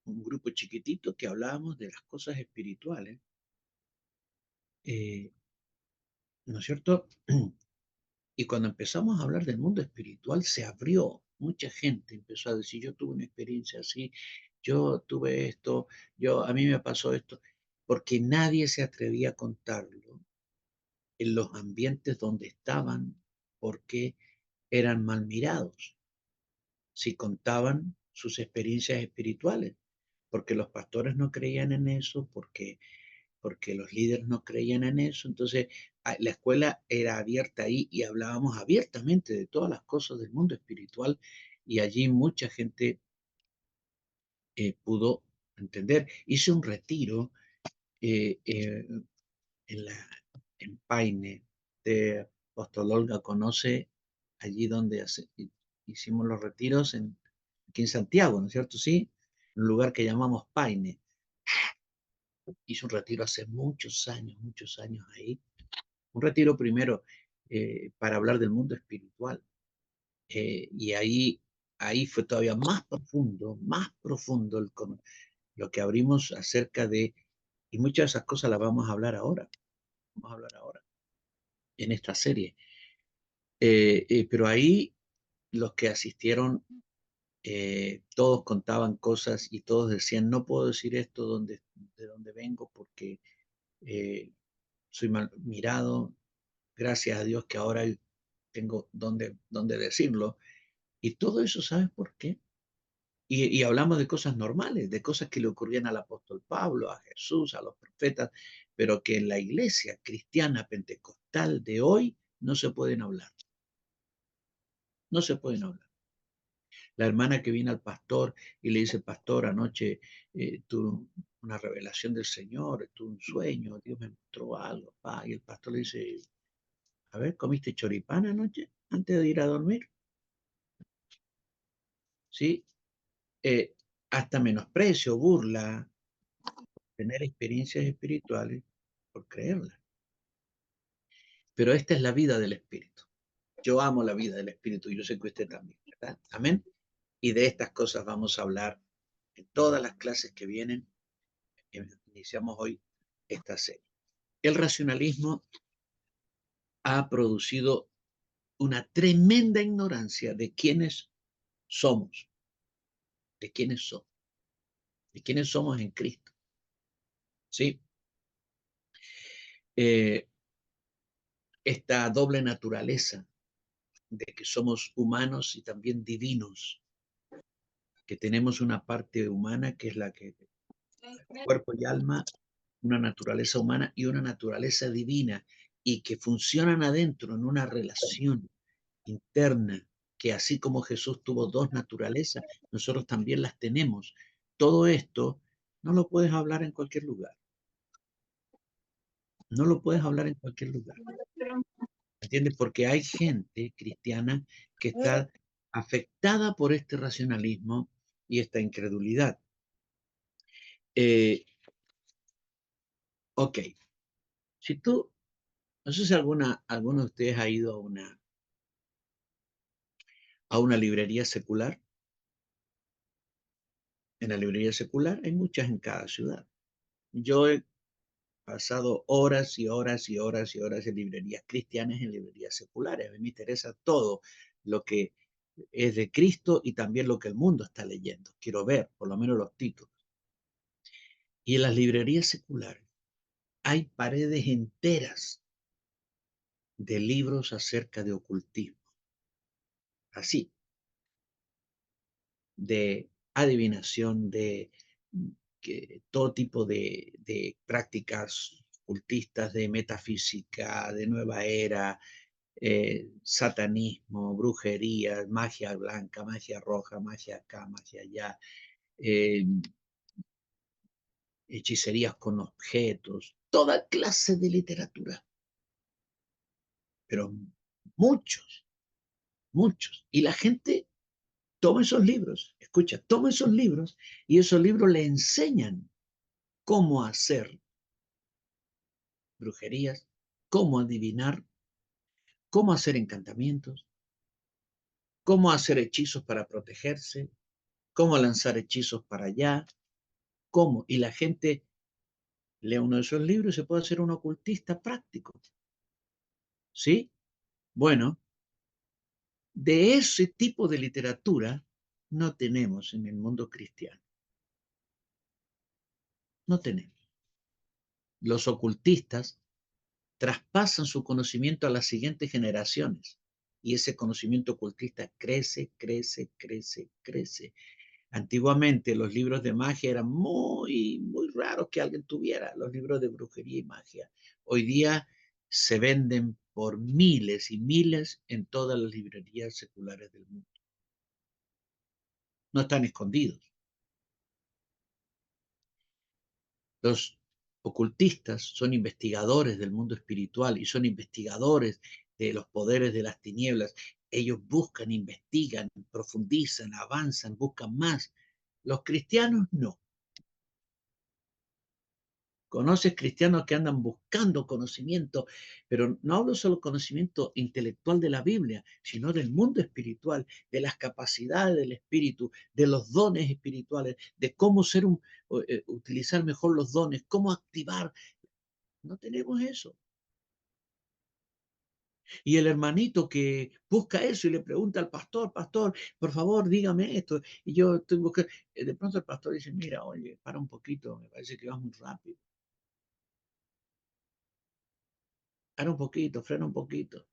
un grupo chiquitito que hablábamos de las cosas espirituales, eh, ¿no es cierto? Y cuando empezamos a hablar del mundo espiritual, se abrió, mucha gente empezó a decir, yo tuve una experiencia así, yo tuve esto, a mí me pasó esto, porque nadie se atrevía a contarlo en los ambientes donde estaban, porque eran mal mirados, si contaban sus experiencias espirituales, porque los pastores no creían en eso, porque los líderes no creían en eso. Entonces, la escuela era abierta ahí y hablábamos abiertamente de todas las cosas del mundo espiritual y allí mucha gente pudo entender. Hice un retiro eh, eh, en, la, en Paine de Apóstol Olga, conoce allí donde hicimos los retiros aquí en Santiago, ¿no es cierto? Sí, un lugar que llamamos Paine. Hice un retiro hace muchos años ahí. Un retiro primero para hablar del mundo espiritual. Y ahí fue todavía más profundo lo que abrimos acerca de, y muchas de esas cosas las vamos a hablar ahora en esta serie. Pero ahí los que asistieron, todos contaban cosas y todos decían, no puedo decir esto de donde vengo porque soy mal mirado, gracias a Dios que ahora tengo donde decirlo. Y todo eso, ¿sabes por qué? Y hablamos de cosas normales, de cosas que le ocurrían al apóstol Pablo, a Jesús, a los profetas, pero que en la iglesia cristiana pentecostal de hoy no se pueden hablar. No se pueden hablar. La hermana que viene al pastor y le dice, pastor, anoche tuve una revelación del Señor, tuve un sueño, Dios me mostró algo, pa. Y el pastor le dice, a ver, ¿comiste choripán anoche antes de ir a dormir? ¿Sí? Eh, hasta menosprecio, burla, tener experiencias espirituales por creerlas. Pero esta es la vida del Espíritu. Yo amo la vida del Espíritu y yo sé que usted también, ¿verdad? Amén. Y de estas cosas vamos a hablar en todas las clases que vienen. Iniciamos hoy esta serie. El racionalismo ha producido una tremenda ignorancia de quiénes somos, de quiénes somos, de quiénes somos en Cristo. ¿Sí? Eh, esta doble naturaleza de que somos humanos y también divinos, que tenemos una parte humana que es la que cuerpo y alma, una naturaleza humana y una naturaleza divina, y que funcionan adentro en una relación interna, que así como Jesús tuvo dos naturalezas, nosotros también las tenemos. Todo esto no lo puedes hablar en cualquier lugar, no lo puedes hablar en cualquier lugar, ¿entiendes? Porque hay gente cristiana que está afectada por este racionalismo y esta incredulidad. Eh, ok, si tú, no sé si alguno de ustedes ha ido a una librería secular. En la librería secular hay muchas en cada ciudad. Yo he pasado horas y horas y horas y horas en librerías cristianas, en librerías seculares. A mí me interesa todo lo que es de Cristo y también lo que el mundo está leyendo. Quiero ver, por lo menos, los títulos. Y en las librerías seculares hay paredes enteras de libros acerca de ocultismo. Así, de adivinación, de todo tipo de prácticas ocultistas, de metafísica, de nueva era, satanismo, brujería, magia blanca, magia roja, magia acá, magia allá, eh, hechicerías con objetos, toda clase de literatura, pero muchos, muchos. Y la gente toma esos libros, escucha, toma esos libros y esos libros le enseñan cómo hacer brujerías, cómo adivinar, cómo hacer encantamientos, cómo hacer hechizos para protegerse, cómo lanzar hechizos para allá, cómo. Y la gente lee uno de esos libros y se puede hacer un ocultista práctico. ¿Sí? Bueno, de ese tipo de literatura no tenemos en el mundo cristiano. No tenemos. Los ocultistas traspasan su conocimiento a las siguientes generaciones y ese conocimiento ocultista crece, crece, crece, crece. Antiguamente los libros de magia eran muy, muy raros que alguien tuviera, los libros de brujería y magia. Hoy día se venden por miles y miles en todas las librerías seculares del mundo. No están escondidos. Los ocultistas son investigadores del mundo espiritual y son investigadores de los poderes de las tinieblas. Ellos buscan, investigan, profundizan, avanzan, buscan más. Los cristianos no. Conoces cristianos que andan buscando conocimiento, pero no hablo solo conocimiento intelectual de la Biblia, sino del mundo espiritual, de las capacidades del espíritu, de los dones espirituales, de cómo utilizar mejor los dones, cómo activar. No tenemos eso. Y el hermanito que busca eso y le pregunta al pastor, pastor, por favor, dígame esto. Y yo estoy buscando. De pronto el pastor dice, mira, oye, para un poquito, me parece que vas muy rápido. Para un poquito, frena un poquito.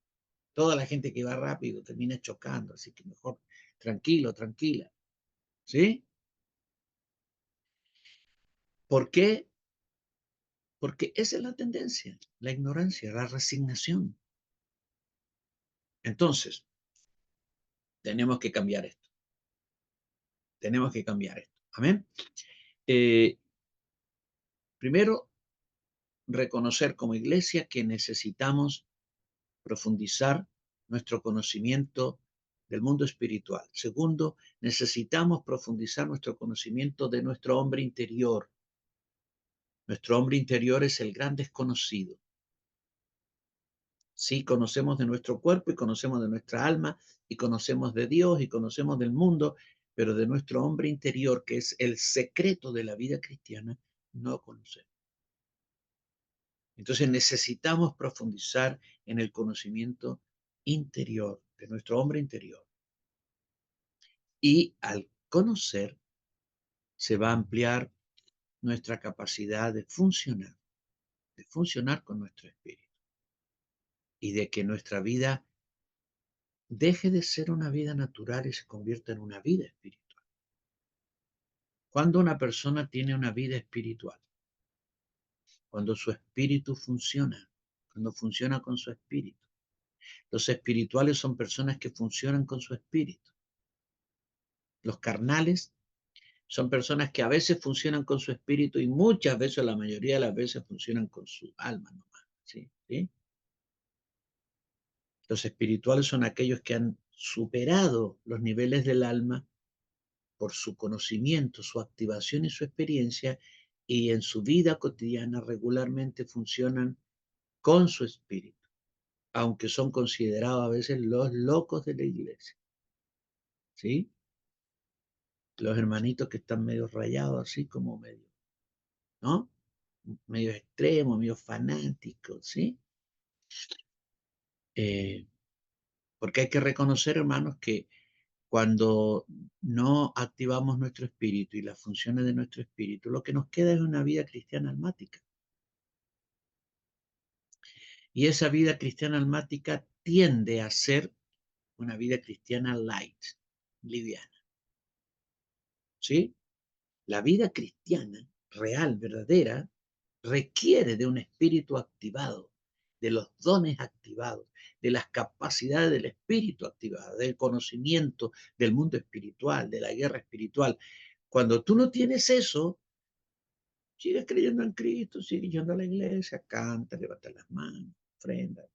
Toda la gente que va rápido termina chocando, así que mejor tranquilo, tranquila. ¿Sí? ¿Por qué? Porque esa es la tendencia, la ignorancia, la resignación. Entonces, tenemos que cambiar esto. Tenemos que cambiar esto. Amén. Eh, Primero, reconocer como iglesia que necesitamos profundizar nuestro conocimiento del mundo espiritual. Segundo, necesitamos profundizar nuestro conocimiento de nuestro hombre interior. Nuestro hombre interior es el gran desconocido. Sí, conocemos de nuestro cuerpo y conocemos de nuestra alma y conocemos de Dios y conocemos del mundo, pero de nuestro hombre interior, que es el secreto de la vida cristiana, no conocemos. Entonces necesitamos profundizar en el conocimiento interior, de nuestro hombre interior. Y al conocer, se va a ampliar nuestra capacidad de funcionar con nuestro espíritu y de que nuestra vida deje de ser una vida natural y se convierta en una vida espiritual. Cuando una persona tiene una vida espiritual, cuando su espíritu funciona, cuando funciona con su espíritu. Los espirituales son personas que funcionan con su espíritu. Los carnales son personas que a veces funcionan con su espíritu y muchas veces, la mayoría de las veces, funcionan con su alma nomás. ¿Sí? ¿Sí? Los espirituales son aquellos que han superado los niveles del alma por su conocimiento, su activación y su experiencia, y en su vida cotidiana regularmente funcionan con su espíritu, aunque son considerados a veces los locos de la iglesia. ¿Sí? Los hermanitos que están medio rayados, así como medio, ¿no? Medio extremos, medio fanáticos, ¿sí? Eh, porque hay que reconocer, hermanos, que cuando no activamos nuestro espíritu y las funciones de nuestro espíritu, lo que nos queda es una vida cristiana almática. Y esa vida cristiana almática tiende a ser una vida cristiana light, liviana. ¿Sí? La vida cristiana, real, verdadera, requiere de un espíritu activado, de los dones activados, de las capacidades del espíritu activado, del conocimiento del mundo espiritual, de la guerra espiritual. Cuando tú no tienes eso, sigues creyendo en Cristo, sigues yendo a la iglesia, canta, levanta las manos, ofrenda,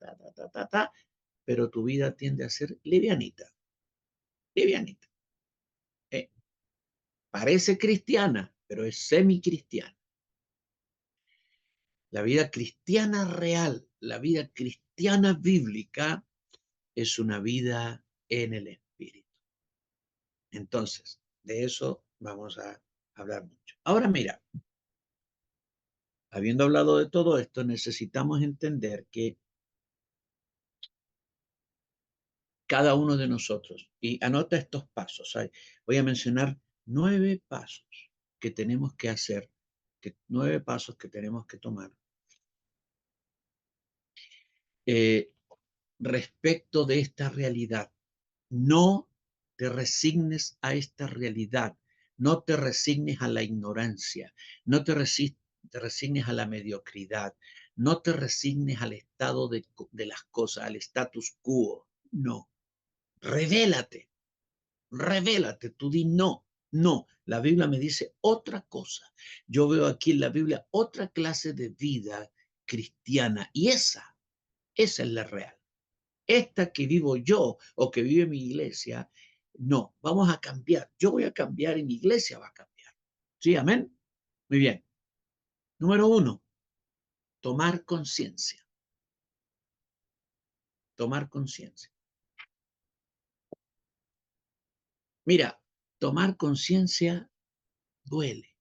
pero tu vida tiende a ser livianita, livianita. ¿Eh? Parece cristiana, pero es semicristiana. La vida cristiana real, la vida cristiana bíblica, es una vida en el Espíritu. Entonces, de eso vamos a hablar mucho. Ahora mira, habiendo hablado de todo esto, necesitamos entender que cada uno de nosotros, y anota estos pasos, voy a mencionar 9 pasos que tenemos que hacer, 9 pasos que tenemos que tomar eh, respecto de esta realidad. No te resignes a esta realidad, no te resignes a la ignorancia, no te resignes a la mediocridad, no te resignes al estado de las cosas, al status quo, no, revélate, revélate, tú di no, no, la Biblia me dice otra cosa, yo veo aquí en la Biblia otra clase de vida cristiana y esa es la real. Esta que vivo yo o que vive mi iglesia, no, vamos a cambiar. Yo voy a cambiar y mi iglesia va a cambiar. ¿Sí? Amén. Muy bien. Número 1, tomar conciencia. Tomar conciencia. Mira, tomar conciencia duele,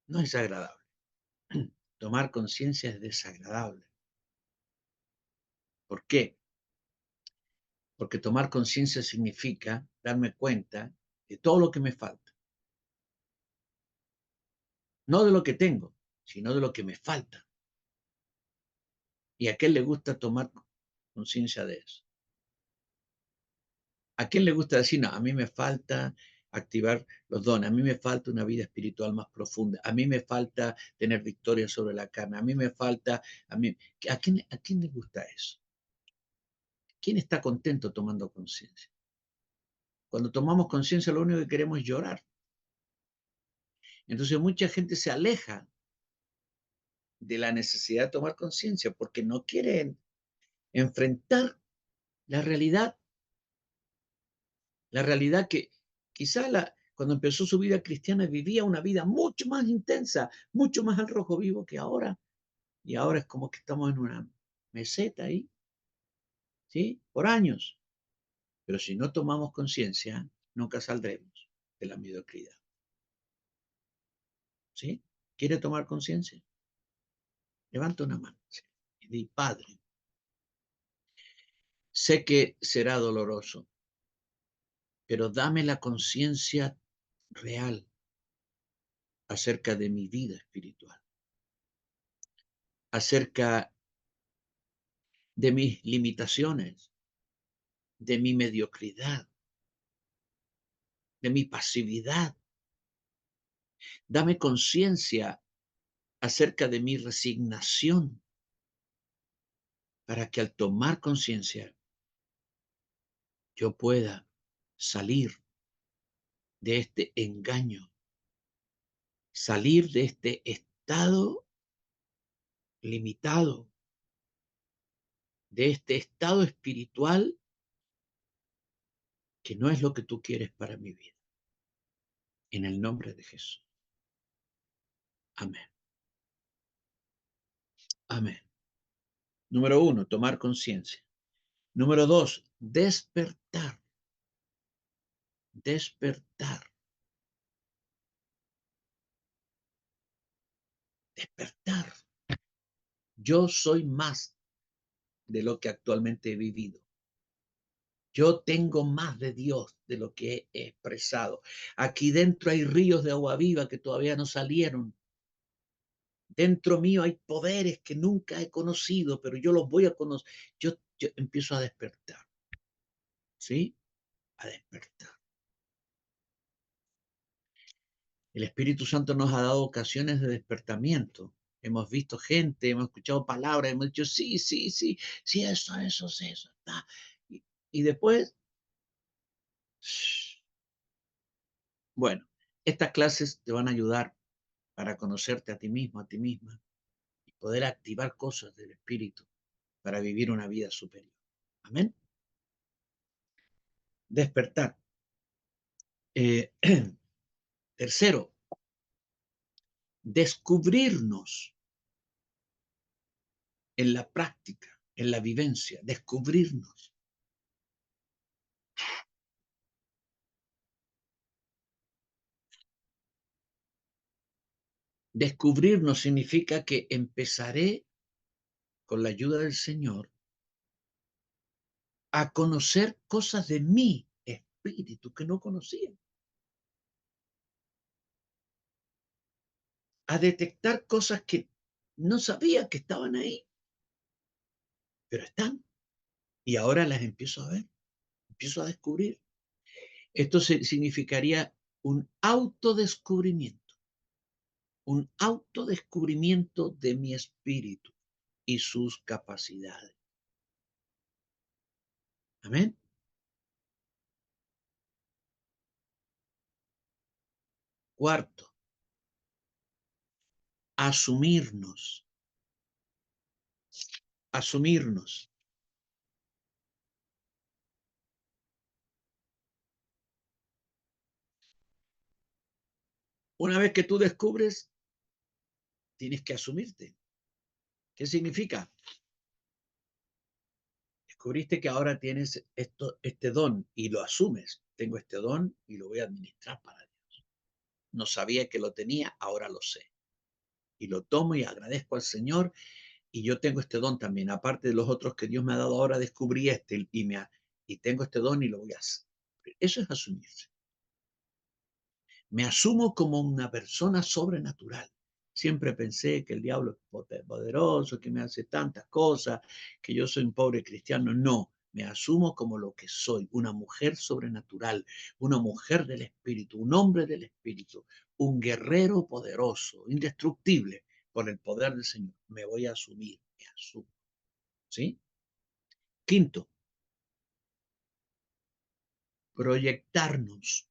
no es agradable. Tomar conciencia es desagradable. ¿Por qué? Porque tomar conciencia significa darme cuenta de todo lo que me falta. No de lo que tengo, sino de lo que me falta. ¿Y a quién le gusta tomar conciencia de eso? ¿A quién le gusta decir, no, a mí me falta activar los dones, a mí me falta una vida espiritual más profunda, a mí me falta tener victoria sobre la carne, a mí me falta, ¿a quién le gusta eso? ¿Quién está contento tomando conciencia? Cuando tomamos conciencia lo único que queremos es llorar. Entonces mucha gente se aleja de la necesidad de tomar conciencia porque no quieren enfrentar la realidad. La realidad que quizá cuando empezó su vida cristiana vivía una vida mucho más intensa, mucho más al rojo vivo que ahora. Y ahora es como que estamos en una meseta ahí, ¿sí? Por años. Pero si no tomamos conciencia, nunca saldremos de la mediocridad, ¿sí? ¿Quiere tomar conciencia? Levanta una mano, ¿sí? Y di, Padre, sé que será doloroso, pero dame la conciencia real acerca de mi vida espiritual, acerca de mis limitaciones, de mi mediocridad, de mi pasividad. Dame conciencia acerca de mi resignación para que al tomar conciencia yo pueda salir de este engaño, salir de este estado limitado, de este estado espiritual que no es lo que tú quieres para mi vida. En el nombre de Jesús. Amén. Amén. Número uno, tomar conciencia. Número dos, despertar. Despertar. Despertar. Yo soy más de lo que actualmente he vivido. Yo tengo más de Dios de lo que he expresado. Aquí dentro hay ríos de agua viva que todavía no salieron. Dentro mío hay poderes que nunca he conocido, pero yo los voy a conocer. Yo empiezo a despertar. ¿Sí? A despertar. El Espíritu Santo nos ha dado ocasiones de despertamiento. Hemos visto gente, hemos escuchado palabras, hemos dicho, sí, sí, sí, sí, eso, sí, eso está. Y después, bueno, estas clases te van a ayudar para conocerte a ti mismo, a ti misma, y poder activar cosas del Espíritu para vivir una vida superior. Amén. Despertar. Eh, tercero, descubrirnos en la práctica, en la vivencia, descubrirnos. Descubrirnos significa que empezaré, con la ayuda del Señor, a conocer cosas de mi espíritu que no conocía, a detectar cosas que no sabía que estaban ahí, pero están. Y ahora las empiezo a ver, empiezo a descubrir. Esto significaría un autodescubrimiento de mi espíritu y sus capacidades. Amén. Cuarto, asumirnos, asumirnos. Una vez que tú descubres, tienes que asumirte. ¿Qué significa? Descubriste que ahora tienes este don y lo asumes. Tengo este don y lo voy a administrar para Dios. No sabía que lo tenía, ahora lo sé. Y lo tomo y agradezco al Señor. Y yo tengo este don también. Aparte de los otros que Dios me ha dado, ahora descubrí este y tengo este don y lo voy a hacer. Eso es asumirse. Me asumo como una persona sobrenatural. Siempre pensé que el diablo es poderoso, que me hace tantas cosas, que yo soy un pobre cristiano. No, me asumo como lo que soy, una mujer sobrenatural, una mujer del espíritu, un hombre del espíritu, un guerrero poderoso, indestructible por el poder del Señor. Me voy a asumir, me asumo. ¿Sí? Quinto, proyectarnos,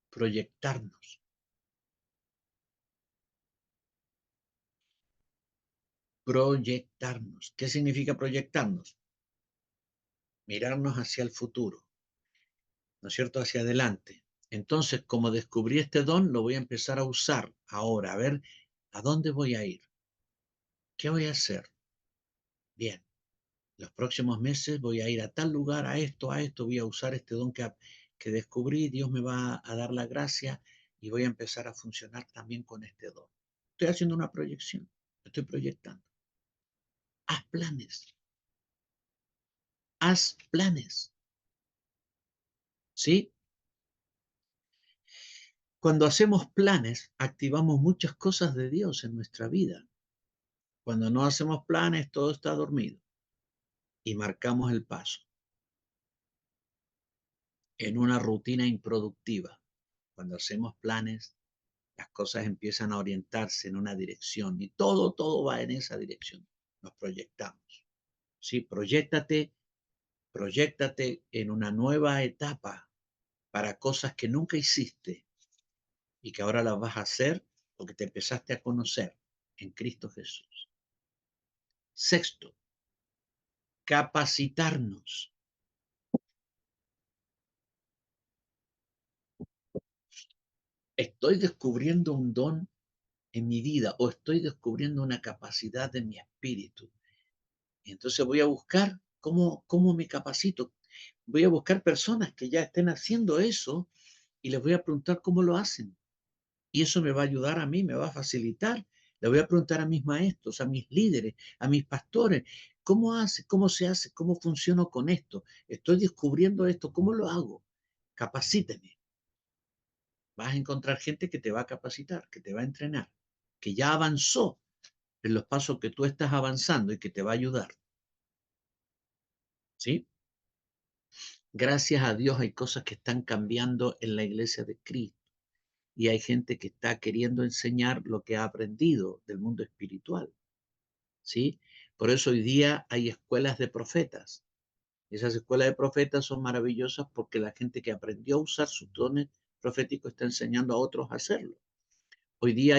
proyectarnos. Proyectarnos. ¿Qué significa proyectarnos? Mirarnos hacia el futuro, ¿no es cierto? Hacia adelante. Entonces, como descubrí este don, lo voy a empezar a usar ahora, a ver a dónde voy a ir, qué voy a hacer. Bien, los próximos meses voy a ir a tal lugar, a esto, voy a usar este don que descubrí, Dios me va a dar la gracia y voy a empezar a funcionar también con este don. Estoy haciendo una proyección, estoy proyectando. Haz planes, haz planes, ¿sí? Cuando hacemos planes, activamos muchas cosas de Dios en nuestra vida. Cuando no hacemos planes, todo está dormido y marcamos el paso en una rutina improductiva. Cuando hacemos planes, las cosas empiezan a orientarse en una dirección y todo va en esa dirección. Nos proyectamos. ¿Sí? Proyéctate en una nueva etapa para cosas que nunca hiciste y que ahora las vas a hacer porque te empezaste a conocer en Cristo Jesús. Sexto, capacitarnos. Estoy descubriendo un don en mi vida o estoy descubriendo una capacidad de mi espíritu. Y entonces voy a buscar cómo me capacito. Voy a buscar personas que ya estén haciendo eso y les voy a preguntar cómo lo hacen. Y eso me va a ayudar a mí, me va a facilitar. Le voy a preguntar a mis maestros, a mis líderes, a mis pastores, ¿cómo hace? ¿Cómo se hace? ¿Cómo funciono con esto? Estoy descubriendo esto, ¿cómo lo hago? Capacíteme. Vas a encontrar gente que te va a capacitar, que te va a entrenar, que ya avanzó en los pasos que tú estás avanzando y que te va a ayudar. ¿Sí? Gracias a Dios hay cosas que están cambiando en la iglesia de Cristo y hay gente que está queriendo enseñar lo que ha aprendido del mundo espiritual. ¿Sí? Por eso hoy día hay escuelas de profetas. Esas escuelas de profetas son maravillosas porque la gente que aprendió a usar sus dones proféticos está enseñando a otros a hacerlo. Hoy día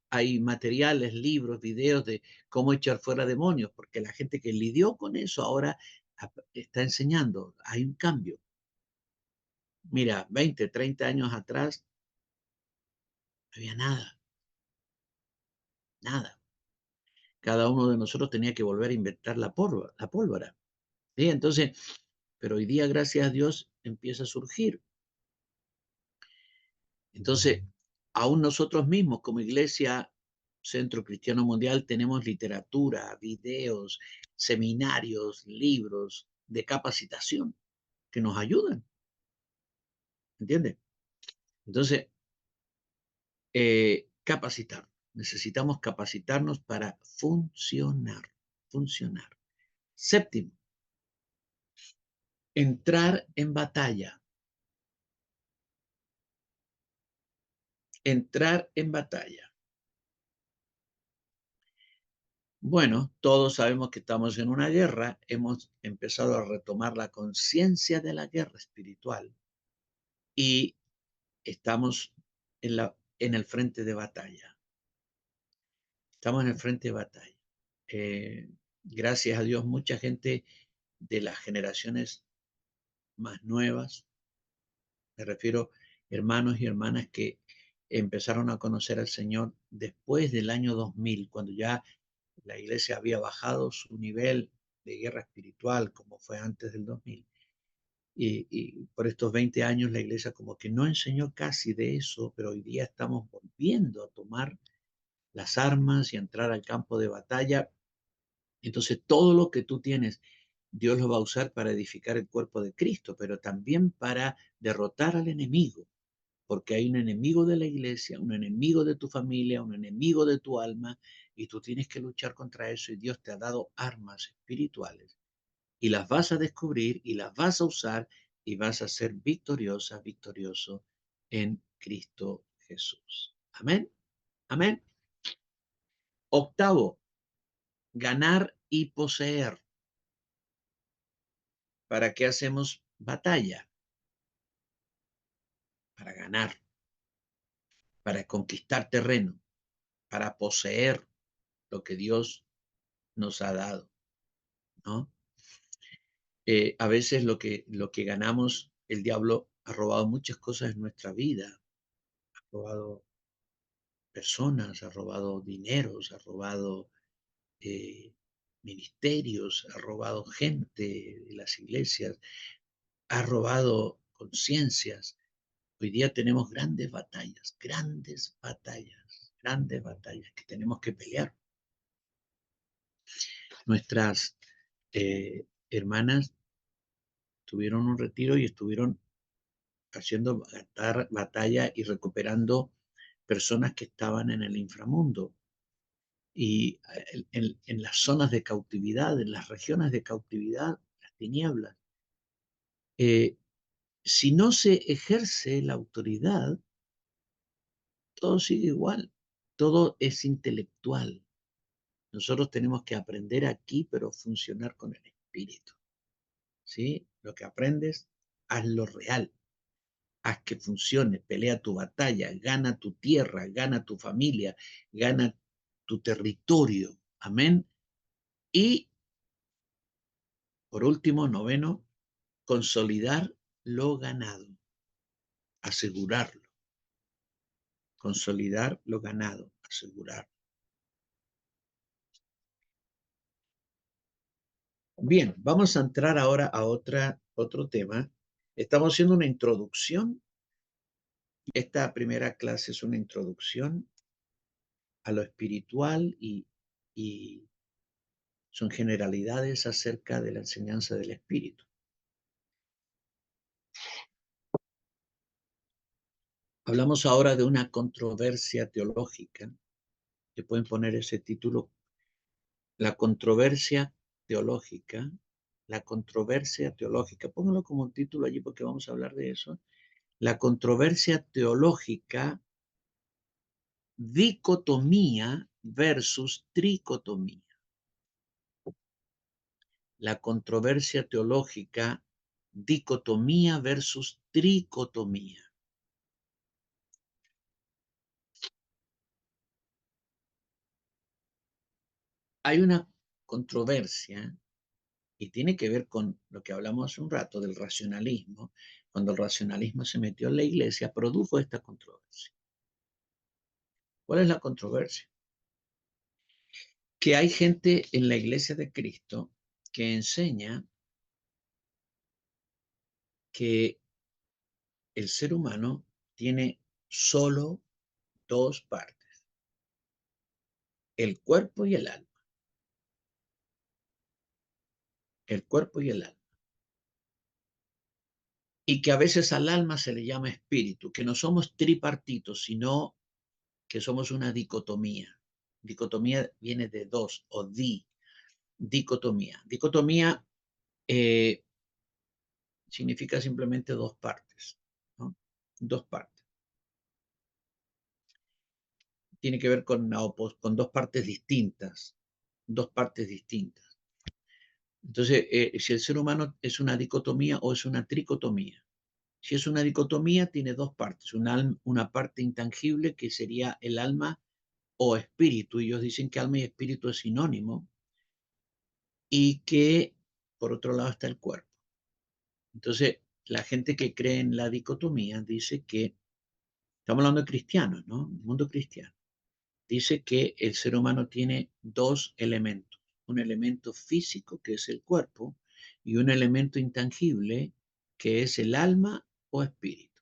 hay materiales, libros, videos de cómo echar fuera demonios, porque la gente que lidió con eso ahora está enseñando. Hay un cambio. Mira, 20, 30 años atrás no había nada, nada. Cada uno de nosotros tenía que volver a inventar la pólvora. ¿Sí? Entonces, pero hoy día, gracias a Dios, empieza a surgir. Entonces, aún nosotros mismos como Iglesia Centro Cristiano Mundial tenemos literatura, videos, seminarios, libros de capacitación que nos ayudan, ¿entiendes? Entonces, capacitar. Necesitamos capacitarnos para funcionar. Séptimo, entrar en batalla. Entrar en batalla. Bueno, todos sabemos que estamos en una guerra, hemos empezado a retomar la conciencia de la guerra espiritual y estamos en el frente de batalla. Estamos en el frente de batalla. Gracias a Dios, mucha gente de las generaciones más nuevas, me refiero hermanos y hermanas que empezaron a conocer al Señor después del año 2000, cuando ya la iglesia había bajado su nivel de guerra espiritual como fue antes del 2000. Y por estos 20 años la iglesia como que no enseñó casi de eso, pero hoy día estamos volviendo a tomar las armas y a entrar al campo de batalla. Entonces todo lo que tú tienes, Dios lo va a usar para edificar el cuerpo de Cristo, pero también para derrotar al enemigo, porque hay un enemigo de la iglesia, un enemigo de tu familia, un enemigo de tu alma, y tú tienes que luchar contra eso y Dios te ha dado armas espirituales y las vas a descubrir y las vas a usar y vas a ser victoriosa, victorioso en Cristo Jesús. Amén. Amén. Octavo, ganar y poseer. ¿Para qué hacemos batalla? Para ganar, para conquistar terreno, para poseer lo que Dios nos ha dado, ¿no? A veces lo que ganamos, el diablo ha robado muchas cosas en nuestra vida, ha robado personas, ha robado dineros, ha robado eh, ministerios, ha robado gente de las iglesias, ha robado conciencias. Hoy día tenemos grandes batallas que tenemos que pelear. Nuestras hermanas tuvieron un retiro y estuvieron haciendo batalla y recuperando personas que estaban en el inframundo y en las zonas de cautividad, en las regiones de cautividad, las tinieblas. Eh, si no se ejerce la autoridad, todo sigue igual, todo es intelectual. Nosotros tenemos que aprender aquí, pero funcionar con el espíritu, ¿sí? Lo que aprendes, hazlo real, haz que funcione, pelea tu batalla, gana tu tierra, gana tu familia, gana tu territorio, amén. Y por último, noveno, consolidar lo ganado, asegurarlo, consolidar lo ganado, asegurar. Bien, vamos a entrar ahora a otro tema. Estamos haciendo una introducción. Esta primera clase es una introducción a lo espiritual y son generalidades acerca de la enseñanza del espíritu. Hablamos ahora de una controversia teológica, que pueden poner ese título, la controversia teológica, la controversia teológica. Póngalo como un título allí porque vamos a hablar de eso. La controversia teológica, dicotomía versus tricotomía. La controversia teológica, dicotomía versus tricotomía. Hay una controversia y tiene que ver con lo que hablamos hace un rato del racionalismo. Cuando el racionalismo se metió en la iglesia, produjo esta controversia. ¿Cuál es la controversia? Que hay gente en la iglesia de Cristo que enseña que el ser humano tiene solo dos partes, el cuerpo y el alma. El cuerpo y el alma. Y que a veces al alma se le llama espíritu, que no somos tripartitos, sino que somos una dicotomía. Dicotomía viene de dos, o dicotomía. Dicotomía significa simplemente dos partes, ¿no? Dos partes. Tiene que ver con dos partes distintas, dos partes distintas. Entonces, si el ser humano es una dicotomía o es una tricotomía. Si es una dicotomía, tiene dos partes, una parte intangible que sería el alma o espíritu. Ellos dicen que alma y espíritu es sinónimo y que por otro lado está el cuerpo. Entonces, la gente que cree en la dicotomía dice que, estamos hablando de cristianos, ¿no? El mundo cristiano. Dice que el ser humano tiene dos elementos, un elemento físico que es el cuerpo y un elemento intangible que es el alma o espíritu.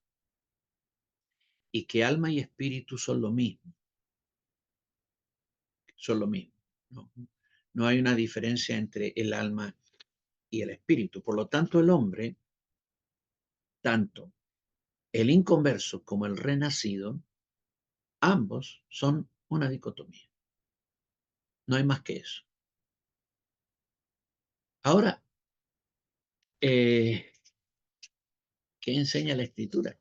Y que alma y espíritu son lo mismo, son lo mismo. No, no hay una diferencia entre el alma y el espíritu. Por lo tanto, el hombre, tanto el inconverso como el renacido, ambos son una dicotomía. No hay más que eso. Ahora, ¿qué enseña la escritura?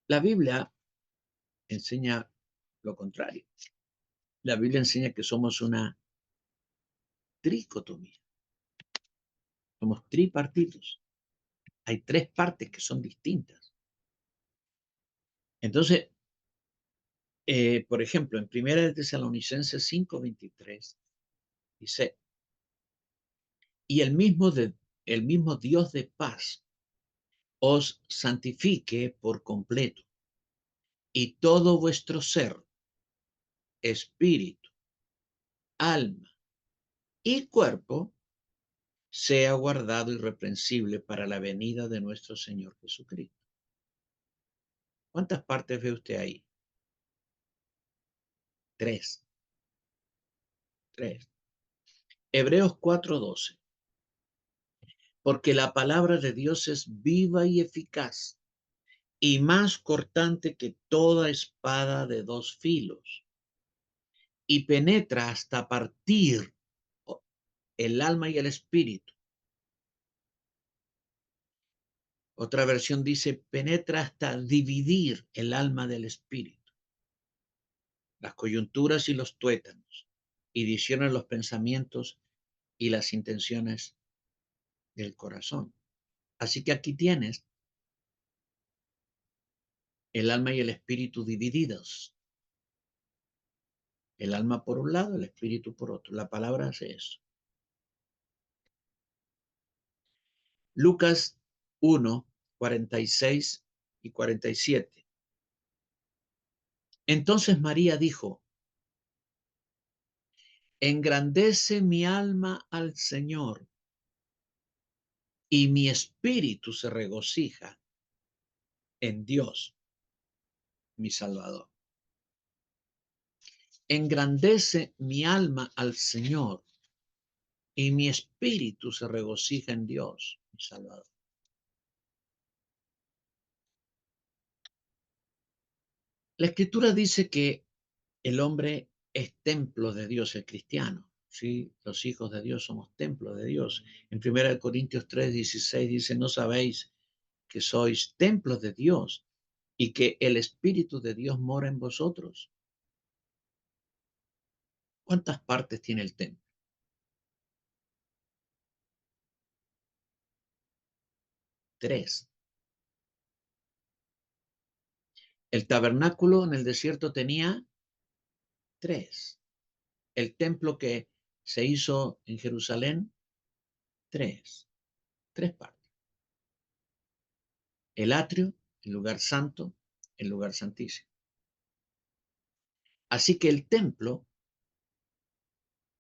La Biblia enseña lo contrario. La Biblia enseña que somos una tricotomía. Somos tripartitos. Hay tres partes que son distintas. Entonces, por ejemplo, en 1 de Tesalonicenses 5:23 dice, y el mismo Dios de paz os santifique por completo, y todo vuestro ser, espíritu, alma y cuerpo sea guardado irreprensible para la venida de nuestro Señor Jesucristo. ¿Cuántas partes ve usted ahí? Tres. Tres. Hebreos 4:12. Porque la palabra de Dios es viva y eficaz y más cortante que toda espada de dos filos y penetra hasta partir oh, el alma y el espíritu, Otra versión dice, penetra hasta dividir el alma del espíritu, las coyunturas y los tuétanos, y discierne los pensamientos y las intenciones del corazón. Así que aquí tienes el alma y el espíritu divididos. El alma por un lado, el espíritu por otro. La palabra hace eso. Lucas 1, 46 y 47. Entonces María dijo, engrandece mi alma al Señor y mi espíritu se regocija en Dios, mi Salvador. Engrandece mi alma al Señor y mi espíritu se regocija en Dios, mi Salvador. La Escritura dice que el hombre es templo de Dios, el cristiano. ¿Sí? Los hijos de Dios somos templo de Dios. En 1 Corintios 3:16 dice, ¿no sabéis que sois templos de Dios y que el Espíritu de Dios mora en vosotros? ¿Cuántas partes tiene el templo? 3. El tabernáculo en el desierto tenía 3. El templo que se hizo en Jerusalén, 3. 3 partes. El atrio, el lugar santo, el lugar santísimo. Así que el templo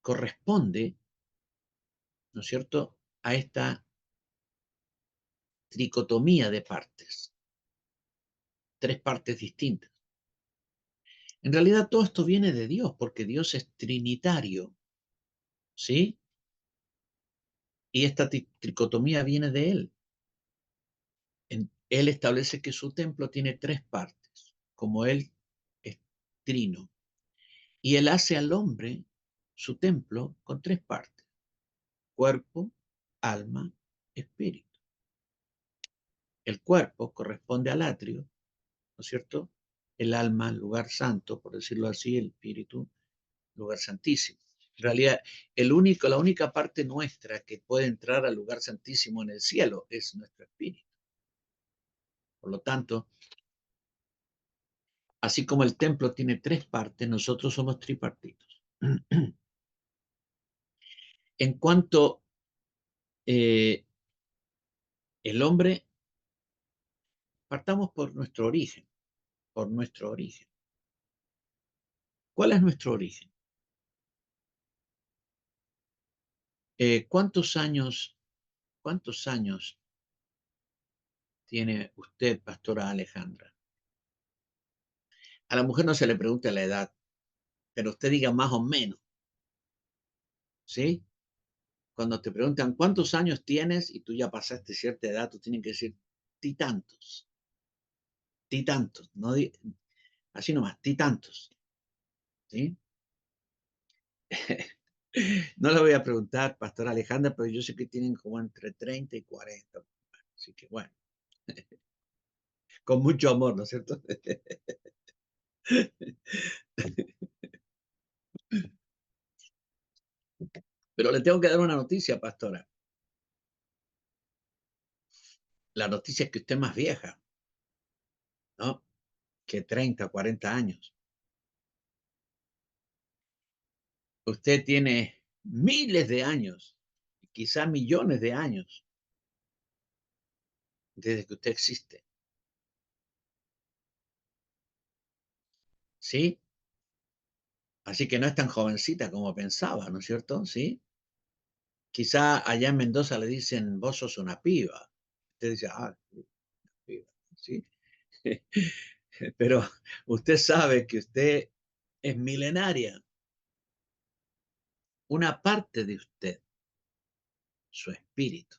corresponde, ¿no es cierto?, a esta tricotomía de partes, 3 partes distintas. En realidad todo esto viene de Dios, porque Dios es trinitario, ¿sí? Y esta tricotomía viene de Él. Él establece que su templo tiene 3 partes, como Él es trino. Y Él hace al hombre su templo con 3 partes, cuerpo, alma, espíritu. El cuerpo corresponde al atrio, ¿no es cierto? El alma, el lugar santo, por decirlo así, el espíritu, lugar santísimo. En realidad, la única parte nuestra que puede entrar al lugar santísimo en el cielo es nuestro espíritu. Por lo tanto, así como el templo tiene 3 partes, nosotros somos tripartitos. En cuanto el hombre, partamos por nuestro origen, por nuestro origen. ¿Cuál es nuestro origen? ¿Cuántos años tiene usted, pastora Alejandra? A la mujer no se le pregunta la edad, pero usted diga más o menos, ¿sí? Cuando te preguntan cuántos años tienes y tú ya pasaste cierta edad, tú tienes que decir ti tantos, no así nomás, ti tantos, ¿sí? No le voy a preguntar, pastora Alejandra, pero yo sé que tienen como entre 30 y 40. Así que bueno, con mucho amor, ¿no es cierto? Pero le tengo que dar una noticia, pastora. La noticia es que usted es más vieja, ¿no? Que 30, 40 años. Usted tiene miles de años, quizá millones de años, desde que usted existe. ¿Sí? Así que no es tan jovencita como pensaba, ¿no es cierto? ¿Sí? Quizá allá en Mendoza le dicen, vos sos una piba. Usted dice, ah, sí, piba, ¿sí? Pero usted sabe que usted es milenaria. Una parte de usted, su espíritu.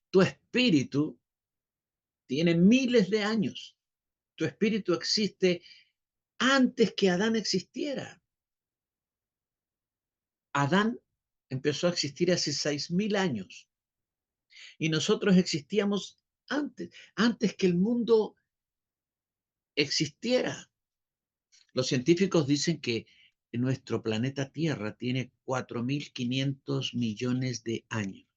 Tu espíritu tiene miles de años. Tu espíritu existe antes que Adán existiera. Adán empezó a existir hace 6.000 años. Y nosotros existíamos antes que el mundo existiera. Los científicos dicen que nuestro planeta Tierra tiene 4.500 millones de años.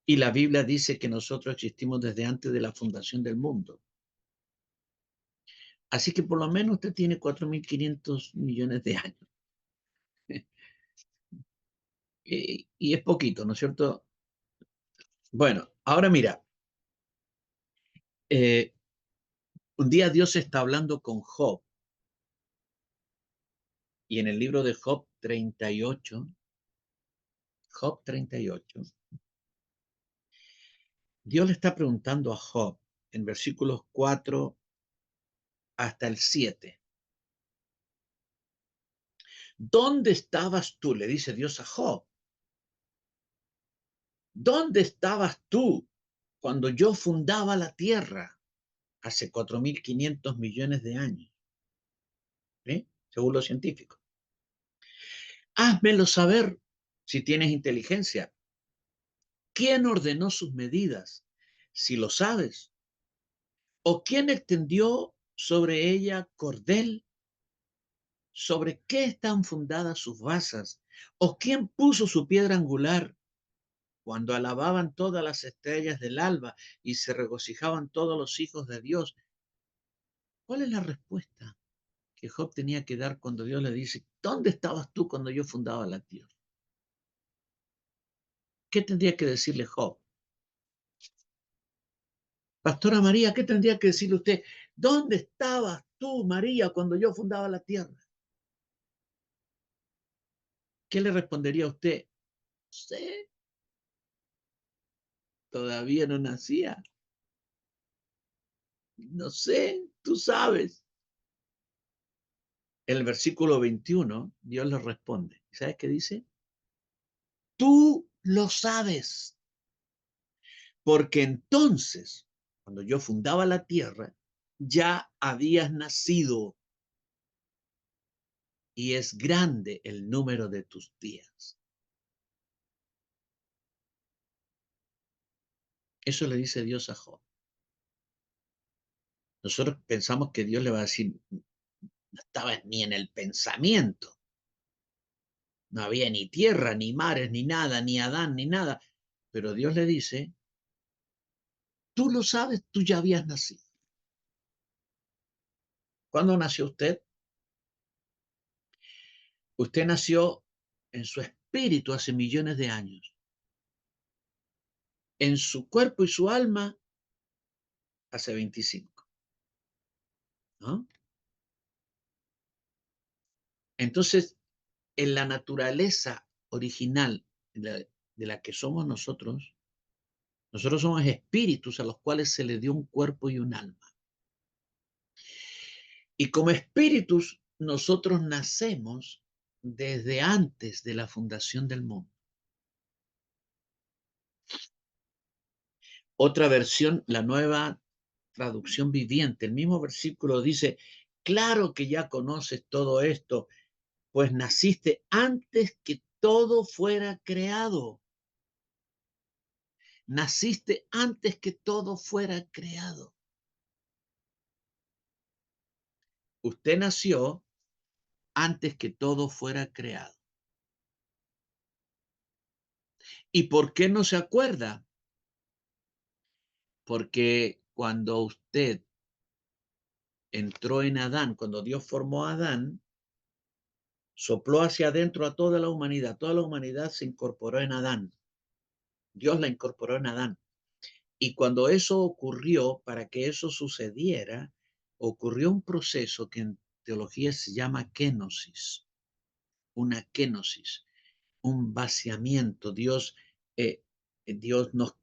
Y la Biblia dice que nosotros existimos desde antes de la fundación del mundo. Así que por lo menos usted tiene 4.500 millones de años. Y es poquito, ¿no es cierto? Bueno, ahora mira, eh, un día Dios está hablando con Job y en el libro de Job 38, Job 38, Dios le está preguntando a Job en versículos 4 hasta el 7. ¿Dónde estabas tú? Le dice Dios a Job. ¿Dónde estabas tú cuando yo fundaba la tierra hace 4.500 millones de años? ¿Sí? Según los científicos. Házmelo saber si tienes inteligencia. ¿Quién ordenó sus medidas? Si lo sabes. ¿O quién extendió sobre ella cordel? ¿Sobre qué están fundadas sus basas? ¿O quién puso su piedra angular? Cuando alababan todas las estrellas del alba y se regocijaban todos los hijos de Dios. ¿Cuál es la respuesta que Job tenía que dar cuando Dios le dice, ¿dónde estabas tú cuando yo fundaba la tierra? ¿Qué tendría que decirle Job? Pastora María, ¿qué tendría que decirle usted? ¿Dónde estabas tú, María, cuando yo fundaba la tierra? ¿Qué le respondería a usted? Sé, todavía no nacía. No sé, tú sabes. En el versículo 21, Dios le responde. ¿Sabes qué dice? Tú lo sabes, porque entonces, cuando yo fundaba la tierra, ya habías nacido y es grande el número de tus días. Eso le dice Dios a Job. Nosotros pensamos que Dios le va a decir, no estaba ni en el pensamiento, no había ni tierra, ni mares, ni nada, ni Adán, ni nada. Pero Dios le dice, tú lo sabes, tú ya habías nacido. ¿Cuándo nació usted? Usted nació en su espíritu hace millones de años. En su cuerpo y su alma hace 25. ¿No? Entonces, en la naturaleza original de la que somos nosotros, nosotros somos espíritus a los cuales se le dio un cuerpo y un alma. Y como espíritus, nosotros nacemos desde antes de la fundación del mundo. Otra versión, la nueva traducción viviente, el mismo versículo dice, claro que ya conoces todo esto, pues naciste antes que todo fuera creado. Naciste antes que todo fuera creado. Usted nació antes que todo fuera creado. ¿Y por qué no se acuerda? Porque cuando usted entró en Adán, cuando Dios formó a Adán, sopló hacia adentro a toda la humanidad se incorporó en Adán, Dios la incorporó en Adán. Y cuando eso ocurrió, para que eso sucediera, ocurrió un proceso que en teología se llama kenosis, una kenosis, un vaciamiento. Dios nos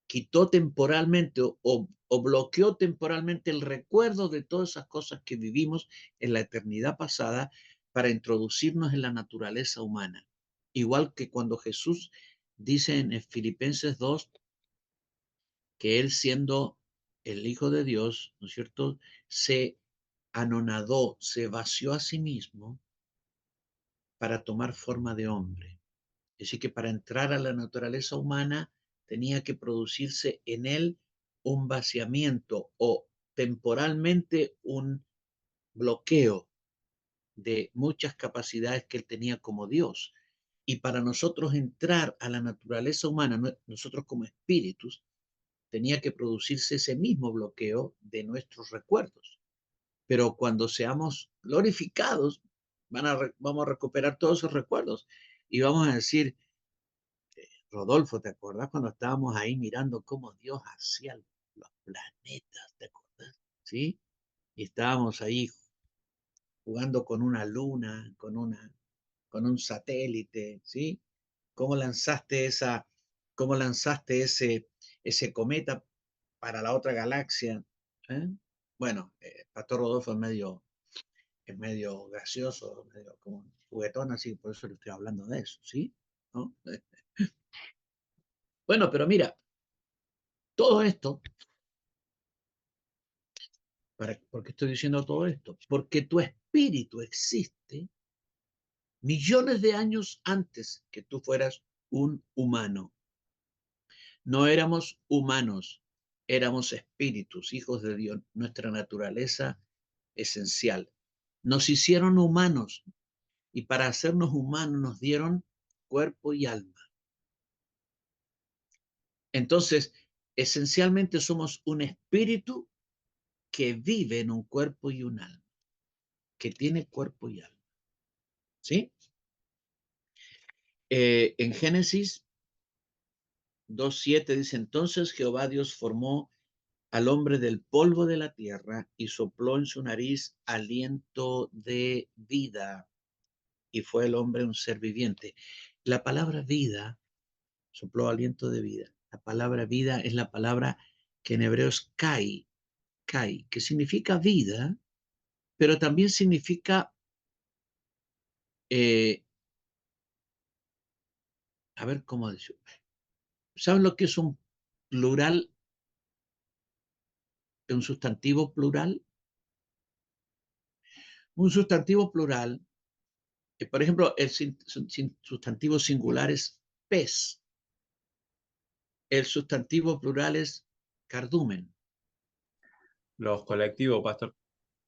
quitó temporalmente o bloqueó temporalmente el recuerdo de todas esas cosas que vivimos en la eternidad pasada para introducirnos en la naturaleza humana. Igual que cuando Jesús dice en Filipenses 2 que él siendo el Hijo de Dios, ¿no es cierto?, se anonadó, se vació a sí mismo para tomar forma de hombre. Así que para entrar a la naturaleza humana tenía que producirse en él un vaciamiento o temporalmente un bloqueo de muchas capacidades que él tenía como Dios. Y para nosotros entrar a la naturaleza humana, nosotros como espíritus, tenía que producirse ese mismo bloqueo de nuestros recuerdos. Pero cuando seamos glorificados, vamos a recuperar todos esos recuerdos y vamos a decir, Rodolfo, ¿te acuerdas cuando estábamos ahí mirando cómo Dios hacía los planetas? ¿Te acuerdas? ¿Sí? Y estábamos ahí jugando con una luna, con un satélite, ¿sí? ¿Cómo lanzaste cómo lanzaste ese cometa para la otra galaxia? ¿Eh? Bueno, Pastor Rodolfo es medio gracioso, medio como juguetón, así, por eso le estoy hablando de eso, ¿sí? ¿No? Bueno, pero mira, todo esto, ¿por qué estoy diciendo todo esto? Porque tu espíritu existe millones de años antes que tú fueras un humano. No éramos humanos, éramos espíritus, hijos de Dios, nuestra naturaleza esencial. Nos hicieron humanos y para hacernos humanos nos dieron cuerpo y alma. Entonces, esencialmente somos un espíritu que vive en un cuerpo y un alma, que tiene cuerpo y alma. ¿Sí? En Génesis 2:7 dice, entonces Jehová Dios formó al hombre del polvo de la tierra y sopló en su nariz aliento de vida y fue el hombre un ser viviente. La palabra vida, sopló aliento de vida. La palabra vida es la palabra que en hebreo es kai, kai, que significa vida, pero también significa, eh, a ver cómo decirlo. ¿Saben lo que es un plural, un sustantivo plural? Un sustantivo plural, por ejemplo, el sustantivo singular es pez, el sustantivo plural es cardumen. Los colectivos, pastor.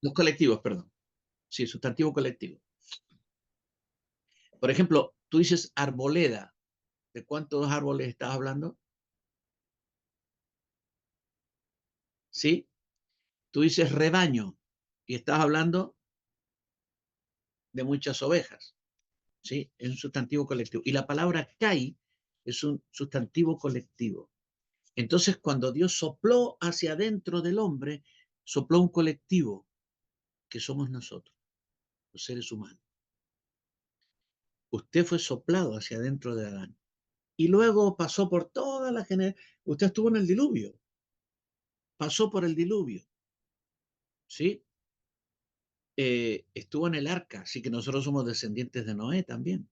Los colectivos, perdón. Sí, sustantivo colectivo. Por ejemplo, tú dices arboleda. ¿De cuántos árboles estás hablando? ¿Sí? Tú dices rebaño y estás hablando de muchas ovejas. ¿Sí? Es un sustantivo colectivo. Y la palabra kai es un sustantivo colectivo. Entonces, cuando Dios sopló hacia adentro del hombre, sopló un colectivo que somos nosotros, los seres humanos. Usted fue soplado hacia adentro de Adán. Y luego pasó por toda la generación. Usted estuvo en el diluvio, pasó por el diluvio, ¿sí? Estuvo en el arca, así que nosotros somos descendientes de Noé también,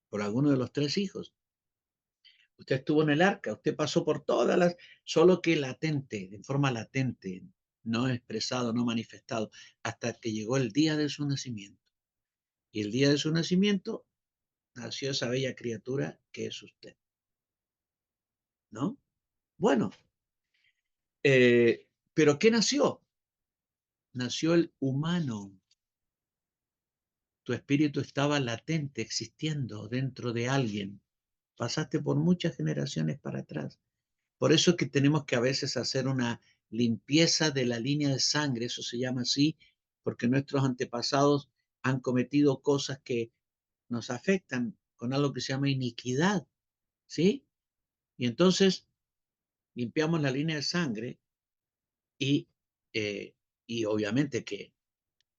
por alguno de los tres hijos. Usted estuvo en el arca, usted pasó por todas solo que latente, de forma latente, no expresado, no manifestado, hasta que llegó el día de su nacimiento. Y el día de su nacimiento nació esa bella criatura que es usted, ¿no? Bueno, pero ¿qué nació? Nació el humano. Tu espíritu estaba latente, existiendo dentro de alguien. Pasaste por muchas generaciones para atrás. Por eso es que tenemos que a veces hacer una limpieza de la línea de sangre, eso se llama así, porque nuestros antepasados han cometido cosas que nos afectan con algo que se llama iniquidad, ¿sí? Y entonces limpiamos la línea de sangre y, eh, y obviamente que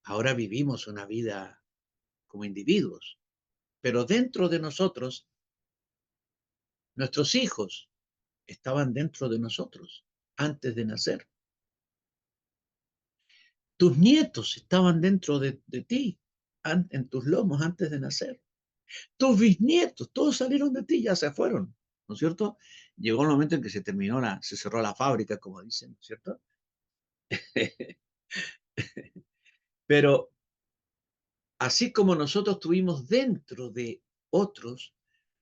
ahora vivimos una vida como individuos, pero dentro de nosotros, nuestros hijos estaban dentro de nosotros antes de nacer. Tus nietos estaban dentro de ti, en tus lomos antes de nacer. Tus bisnietos, todos salieron de ti, ya se fueron, ¿no es cierto? Llegó el momento en que se cerró la fábrica, como dicen, ¿no es cierto? Pero así como nosotros tuvimos dentro de otros,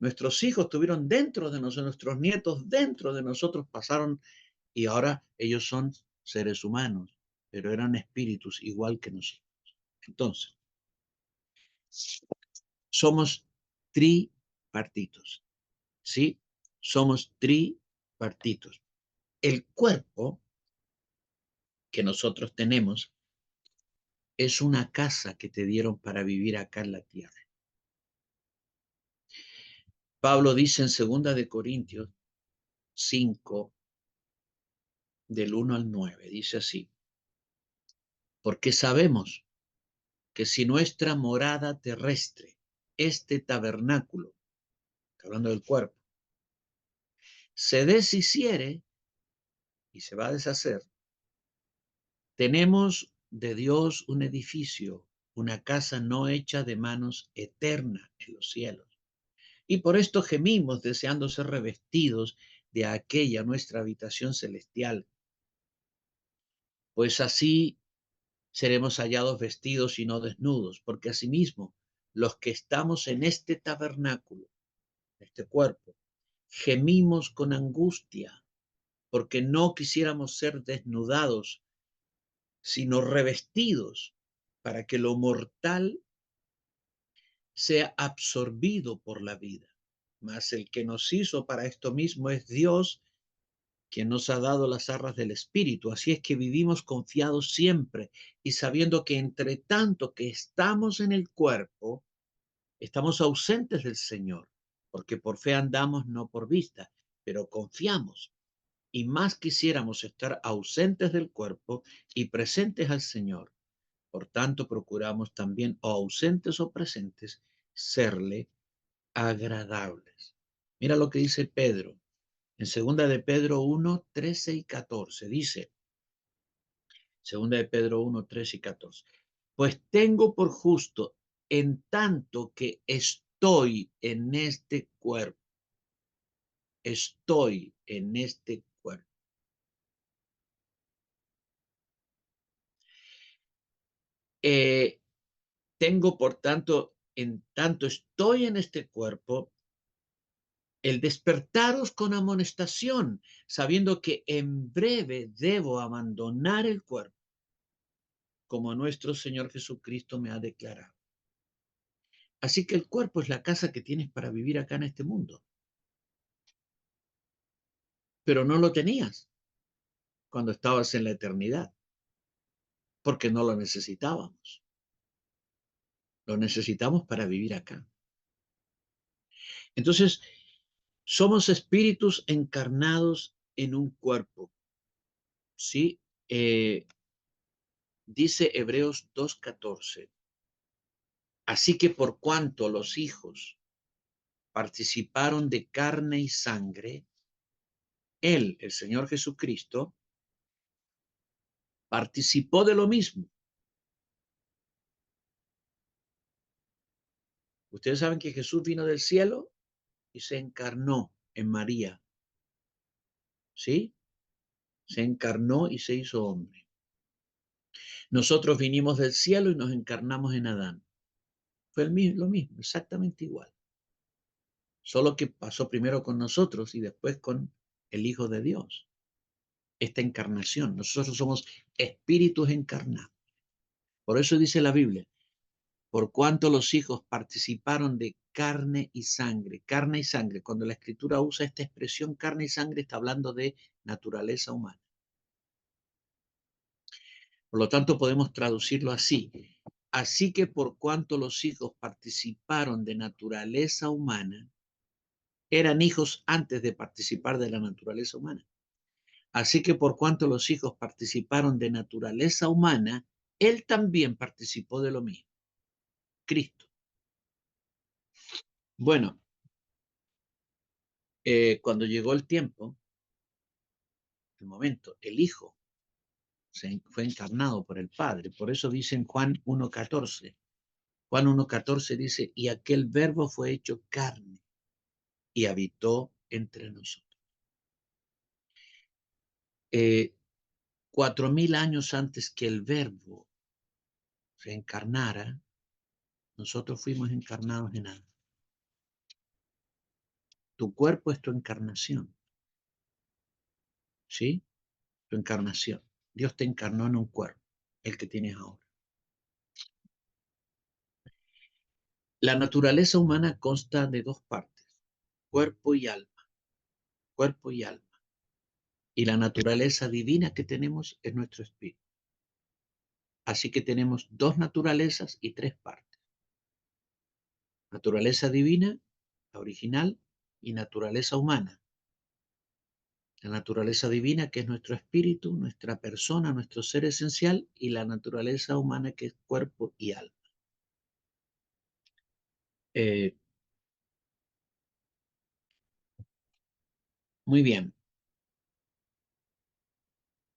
Nuestros hijos estuvieron dentro de nosotros, nuestros nietos dentro de nosotros pasaron y ahora ellos son seres humanos, pero eran espíritus igual que nosotros. Entonces, somos tripartitos, ¿sí? Somos tripartitos. El cuerpo que nosotros tenemos es una casa que te dieron para vivir acá en la tierra. Pablo dice en 2 de Corintios 5, del 1 al 9, dice así, porque sabemos que si nuestra morada terrestre, este tabernáculo, hablando del cuerpo, se deshiciere y se va a deshacer, tenemos de Dios un edificio, una casa no hecha de manos, eterna en los cielos. Y por esto gemimos deseando ser revestidos de aquella nuestra habitación celestial, pues así seremos hallados vestidos y no desnudos, porque asimismo los que estamos en este tabernáculo, este cuerpo, gemimos con angustia, porque no quisiéramos ser desnudados, sino revestidos, para que lo mortal sea absorbido por la vida. Mas el que nos hizo para esto mismo es Dios, quien nos ha dado las arras del Espíritu. Así es que vivimos confiados siempre y sabiendo que entre tanto que estamos en el cuerpo, estamos ausentes del Señor, porque por fe andamos, no por vista, pero confiamos. Y más quisiéramos estar ausentes del cuerpo y presentes al Señor. Por tanto, procuramos también, o ausentes o presentes, serle agradables. Mira lo que dice Pedro en 2 de Pedro 1, 13 y 14. Dice, 2 de Pedro 1, 13 y 14. Pues tengo por justo, en tanto que estoy en este cuerpo, estoy en este cuerpo. Tengo, por tanto, en tanto estoy en este cuerpo, el despertaros con amonestación, sabiendo que en breve debo abandonar el cuerpo, como nuestro Señor Jesucristo me ha declarado. Así que el cuerpo es la casa que tienes para vivir acá en este mundo, pero no lo tenías cuando estabas en la eternidad, porque no lo necesitábamos. Lo necesitamos para vivir acá. Entonces, somos espíritus encarnados en un cuerpo, ¿sí? Dice Hebreos 2:14. Así que por cuanto los hijos participaron de carne y sangre, Él, el Señor Jesucristo, participó de lo mismo. Ustedes saben que Jesús vino del cielo y se encarnó en María, ¿sí? Se encarnó y se hizo hombre. Nosotros vinimos del cielo y nos encarnamos en Adán. Fue lo mismo, exactamente igual. Solo que pasó primero con nosotros y después con el Hijo de Dios. Esta encarnación, nosotros somos espíritus encarnados. Por eso dice la Biblia, por cuanto los hijos participaron de carne y sangre. Carne y sangre, cuando la Escritura usa esta expresión carne y sangre, está hablando de naturaleza humana. Por lo tanto, podemos traducirlo así. Así que por cuanto los hijos participaron de naturaleza humana, eran hijos antes de participar de la naturaleza humana. Así que por cuanto los hijos participaron de naturaleza humana, él también participó de lo mismo, Cristo. Bueno, cuando llegó el tiempo, el momento, el Hijo fue encarnado por el Padre. Por eso dice en Juan 1:14. Juan 1:14 dice, y aquel verbo fue hecho carne y habitó entre nosotros. 4000 años antes que el verbo se encarnara, nosotros fuimos encarnados en Adán. Tu cuerpo es tu encarnación, ¿sí? Tu encarnación. Dios te encarnó en un cuerpo, el que tienes ahora. La naturaleza humana consta de dos partes, cuerpo y alma, cuerpo y alma. Y la naturaleza divina que tenemos es nuestro espíritu. Así que tenemos dos naturalezas y tres partes. Naturaleza divina, la original, y naturaleza humana. La naturaleza divina, que es nuestro espíritu, nuestra persona, nuestro ser esencial, y la naturaleza humana, que es cuerpo y alma. Eh, muy bien.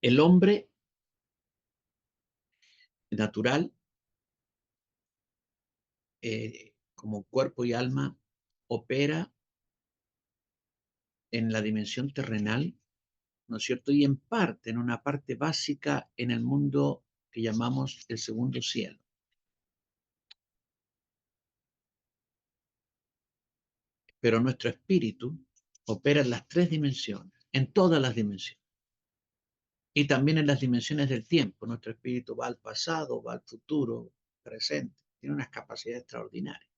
El hombre natural, como cuerpo y alma, opera en la dimensión terrenal, ¿no es cierto? Y en una parte básica en el mundo que llamamos el segundo cielo. Pero nuestro espíritu opera en las tres dimensiones, en todas las dimensiones. Y también en las dimensiones del tiempo. Nuestro espíritu va al pasado, va al futuro, presente. Tiene unas capacidades extraordinarias.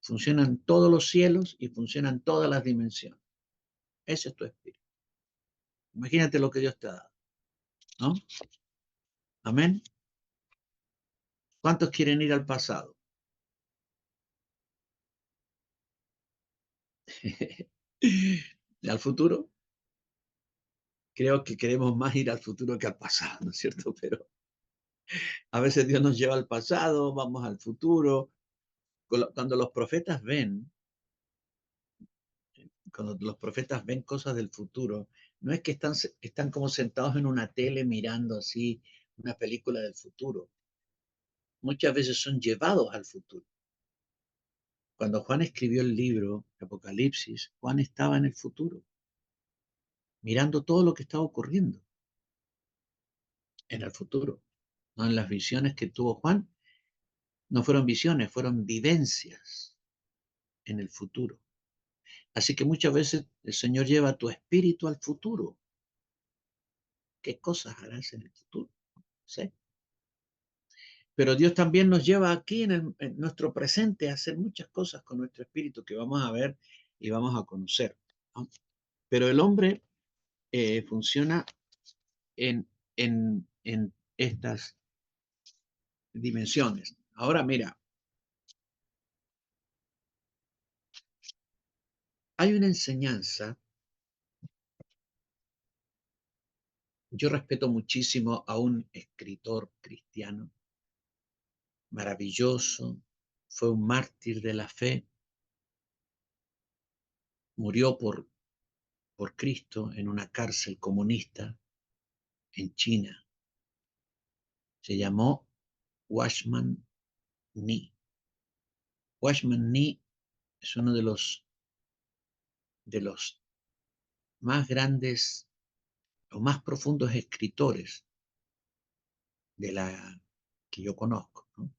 Funcionan todos los cielos y funcionan todas las dimensiones. Ese es tu espíritu. Imagínate lo que Dios te ha dado, ¿no? Amén. ¿Cuántos quieren ir al pasado? ¿Al futuro? Creo que queremos más ir al futuro que al pasado, ¿no es cierto? Pero a veces Dios nos lleva al pasado, vamos al futuro. Cuando los profetas ven, cuando los profetas ven cosas del futuro, no es que están como sentados en una tele mirando así una película del futuro. Muchas veces son llevados al futuro. Cuando Juan escribió el libro Apocalipsis, Juan estaba en el futuro, mirando todo lo que estaba ocurriendo en el futuro. ¿No? En las visiones que tuvo Juan, no fueron visiones, fueron vivencias en el futuro. Así que muchas veces el Señor lleva tu espíritu al futuro. ¿Qué cosas harás en el futuro? ¿Sí? Pero Dios también nos lleva aquí en nuestro presente a hacer muchas cosas con nuestro espíritu que vamos a ver y vamos a conocer, ¿no? Pero el hombre funciona en estas dimensiones. Ahora mira, hay una enseñanza. Yo respeto muchísimo a un escritor cristiano maravilloso, fue un mártir de la fe, murió por Cristo en una cárcel comunista en China. Se llamó Watchman Nee. Watchman Nee es uno de los más grandes o más profundos escritores de la que yo conozco, ¿no?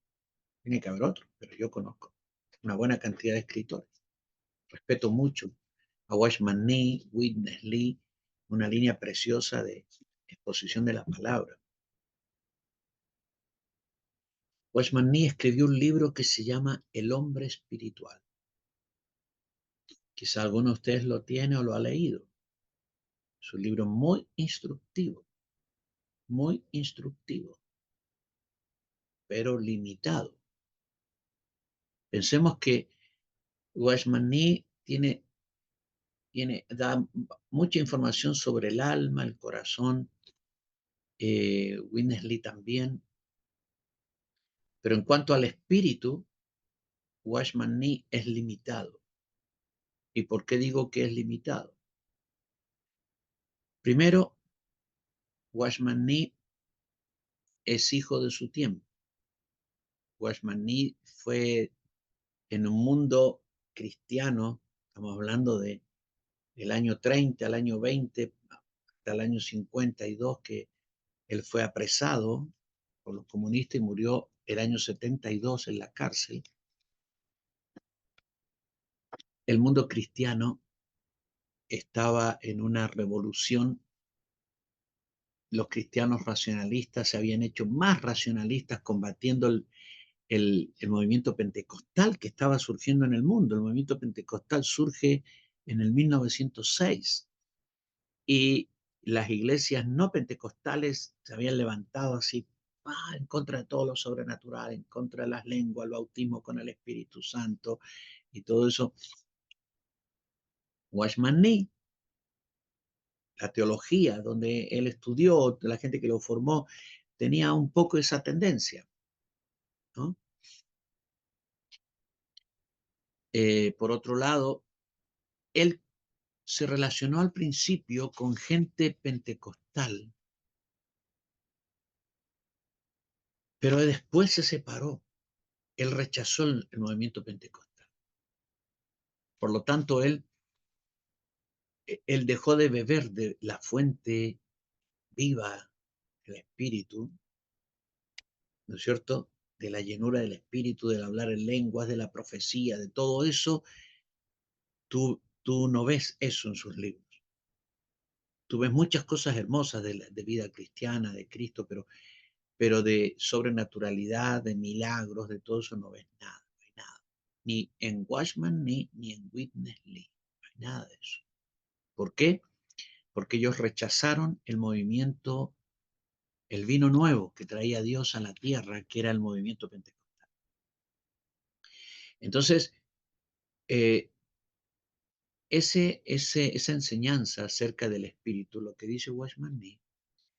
Tiene que haber otro, pero yo conozco una buena cantidad de escritores. Respeto mucho a Watchman Nee, Witness Lee, una línea preciosa de exposición de la palabra. Watchman Nee escribió un libro que se llama El hombre espiritual. Quizá alguno de ustedes lo tiene o lo ha leído. Es un libro muy instructivo, pero limitado. Pensemos que Watchman Nee da mucha información sobre el alma, el corazón, Witness Lee también, pero en cuanto al espíritu, Watchman Nee es limitado. ¿Y por qué digo que es limitado? Primero, Watchman Nee es hijo de su tiempo. Watchman Nee fue en un mundo cristiano, estamos hablando del año 30 al año 20, hasta el año 52, que él fue apresado por los comunistas y murió el año 72 en la cárcel. el mundo cristiano estaba en una revolución. Los cristianos racionalistas se habían hecho más racionalistas combatiendo el movimiento pentecostal que estaba surgiendo en el mundo. El movimiento pentecostal surge en el 1906 y las iglesias no pentecostales se habían levantado así en contra de todo lo sobrenatural, en contra de las lenguas, el bautismo con el Espíritu Santo y todo eso. Watchman Nee, la teología donde él estudió, la gente que lo formó, tenía un poco esa tendencia, ¿no? Por otro lado, él se relacionó al principio con gente pentecostal, pero después se separó. Él rechazó el movimiento pentecostal. Por lo tanto, él dejó de beber de la fuente viva del Espíritu, ¿no es cierto? De la llenura del Espíritu, del hablar en lenguas, de la profecía, de todo eso. Tú no ves eso en sus libros. Tú ves muchas cosas hermosas de vida cristiana, de Cristo, pero de sobrenaturalidad, de milagros, de todo eso no ves nada, no hay nada. Ni en Watchman ni en Witness Lee, no hay nada de eso. ¿Por qué? Porque ellos rechazaron el movimiento, el vino nuevo que traía Dios a la tierra, que era el movimiento pentecostal. Entonces, eh, esa enseñanza acerca del Espíritu, lo que dice Watchman Nee,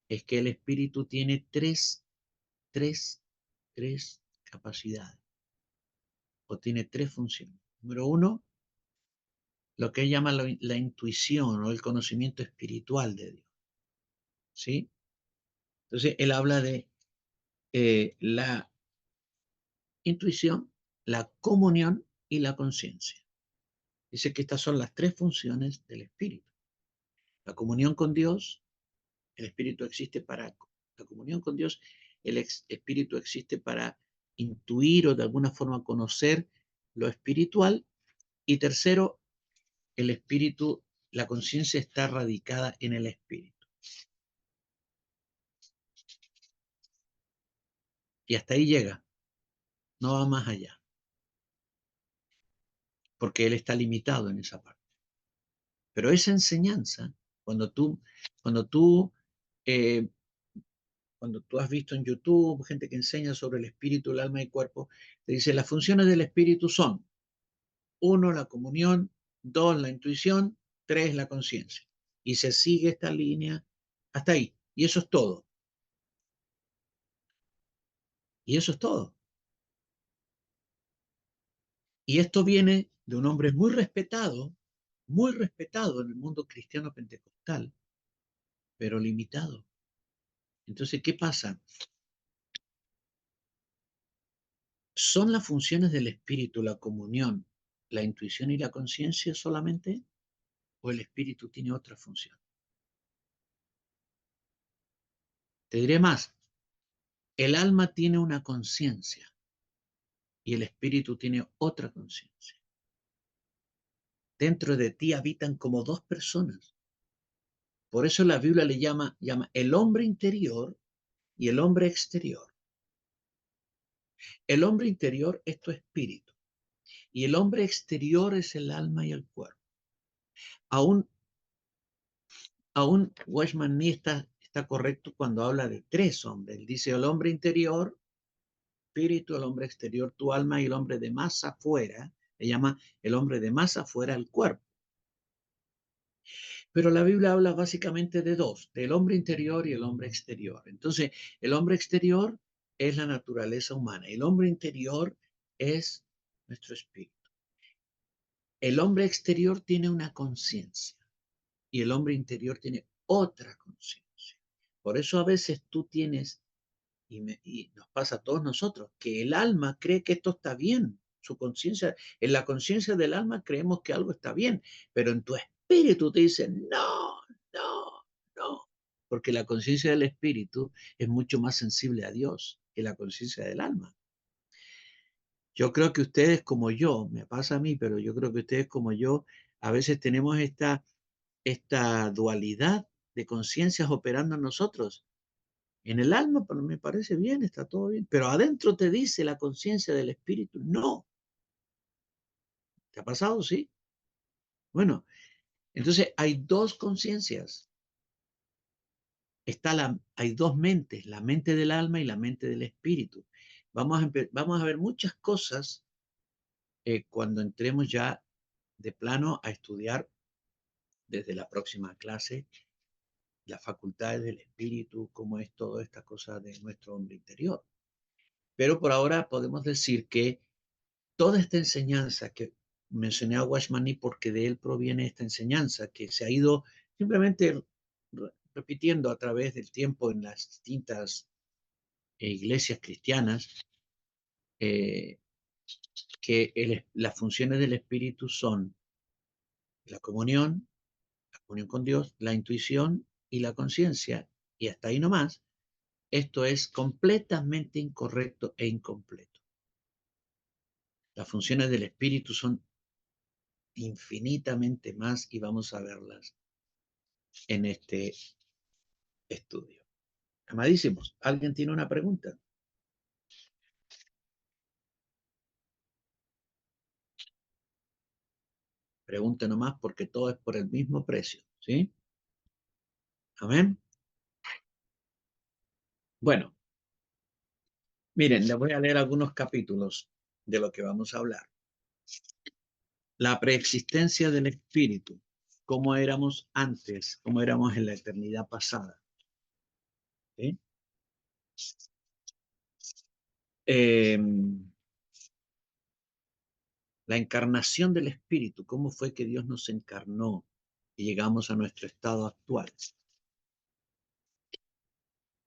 es que el Espíritu tiene tres, tres capacidades, o tiene tres funciones. Número uno, lo que él llama la intuición o el conocimiento espiritual de Dios, ¿sí? Entonces, él habla de la intuición, la comunión y la conciencia. Dice que estas son las tres funciones del espíritu. La comunión con Dios, el espíritu existe para la comunión con Dios, el espíritu existe para intuir o de alguna forma conocer lo espiritual. Y tercero, el espíritu, la conciencia está radicada en el espíritu. Y hasta ahí llega, no va más allá, porque él está limitado en esa parte. Pero esa enseñanza, cuando tú, cuando tú, eh, cuando tú has visto en YouTube gente que enseña sobre el espíritu, el alma y el cuerpo, te dice las funciones del espíritu son: uno, la comunión; dos, la intuición; tres, la conciencia. Y se sigue esta línea hasta ahí. Y eso es todo. Y eso es todo. Y esto viene de un hombre muy respetado en el mundo cristiano pentecostal, pero limitado. Entonces, ¿qué pasa? ¿Son las funciones del espíritu, la comunión, la intuición y la conciencia solamente? ¿O el espíritu tiene otra función? Te diré más, el alma tiene una conciencia y el espíritu tiene otra conciencia. Dentro de ti habitan como dos personas. Por eso la Biblia le llama el hombre interior y el hombre exterior. El hombre interior es tu espíritu y el hombre exterior es el alma y el cuerpo. Aún, aún Watchman Nee está correcto cuando habla de tres hombres. Él dice el hombre interior, espíritu; el hombre exterior, tu alma; y el hombre de más afuera, le llama el hombre de más afuera, el cuerpo. Pero la Biblia habla básicamente de dos, del hombre interior y el hombre exterior. Entonces, el hombre exterior es la naturaleza humana, el hombre interior es nuestro espíritu. El hombre exterior tiene una conciencia y el hombre interior tiene otra conciencia. Por eso a veces tú tienes, y nos pasa a todos nosotros, que el alma cree que esto está bien. Su conciencia, en la conciencia del alma creemos que algo está bien, pero en tu espíritu te dice, no, no, no, porque la conciencia del espíritu es mucho más sensible a Dios que la conciencia del alma. Yo creo que ustedes como yo, me pasa a mí, pero yo creo que ustedes como yo, a veces tenemos esta dualidad de conciencias operando en nosotros. En el alma, pero me parece bien, está todo bien, pero adentro te dice la conciencia del espíritu, no. ¿Te ha pasado? Sí. Bueno, entonces hay dos conciencias. Hay dos mentes, la mente del alma y la mente del espíritu. Vamos a ver muchas cosas cuando entremos ya de plano a estudiar desde la próxima clase las facultades del espíritu, cómo es toda esta cosa de nuestro hombre interior. Pero por ahora podemos decir que toda esta enseñanza que mencioné a Washmani porque de él proviene esta enseñanza que se ha ido simplemente repitiendo a través del tiempo en las distintas iglesias cristianas, eh, que las funciones del espíritu son la comunión con Dios, la intuición y la conciencia, y hasta ahí nomás. Esto es completamente incorrecto e incompleto. Las funciones del espíritu son infinitamente más y vamos a verlas en este estudio. Amadísimos, ¿alguien tiene una pregunta? Pregunte nomás porque todo es por el mismo precio, ¿sí? Amén. Bueno, miren, les voy a leer algunos capítulos de lo que vamos a hablar. La preexistencia del espíritu, cómo éramos antes, cómo éramos en la eternidad pasada. ¿Sí? Eh, la encarnación del espíritu, cómo fue que Dios nos encarnó y llegamos a nuestro estado actual.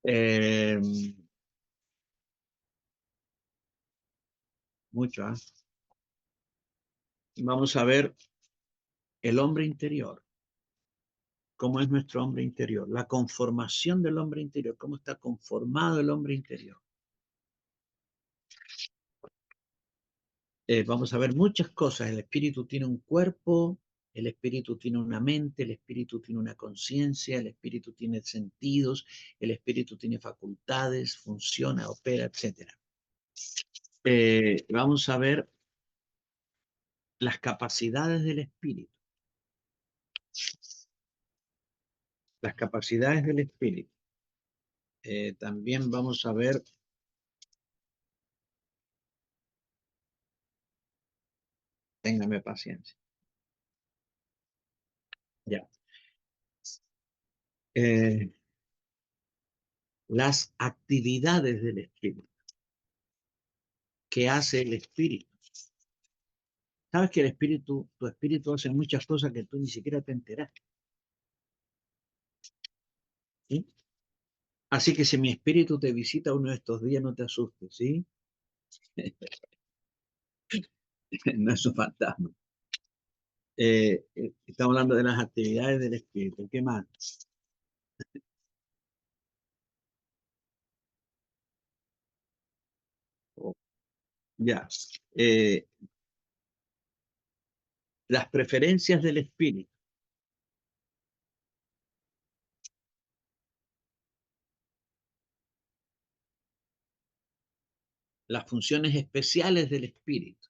Eh, mucho, ¿eh? Vamos a ver el hombre interior, cómo es nuestro hombre interior, la conformación del hombre interior, cómo está conformado el hombre interior. Vamos a ver muchas cosas. El espíritu tiene un cuerpo, el espíritu tiene una mente, el espíritu tiene una conciencia, el espíritu tiene sentidos, el espíritu tiene facultades, funciona, opera, etc. Vamos a ver las capacidades del espíritu. Las capacidades del espíritu. También vamos a ver, téngame paciencia. Ya. Eh, las actividades del espíritu. ¿Qué hace el espíritu? Sabes que tu espíritu hace muchas cosas que tú ni siquiera te enteras. ¿Sí? Así que si mi espíritu te visita uno de estos días, no te asustes, ¿sí? No es un fantasma. Estamos hablando de las actividades del espíritu. ¿Qué más? Oh, ya. Eh, las preferencias del espíritu. Las funciones especiales del espíritu.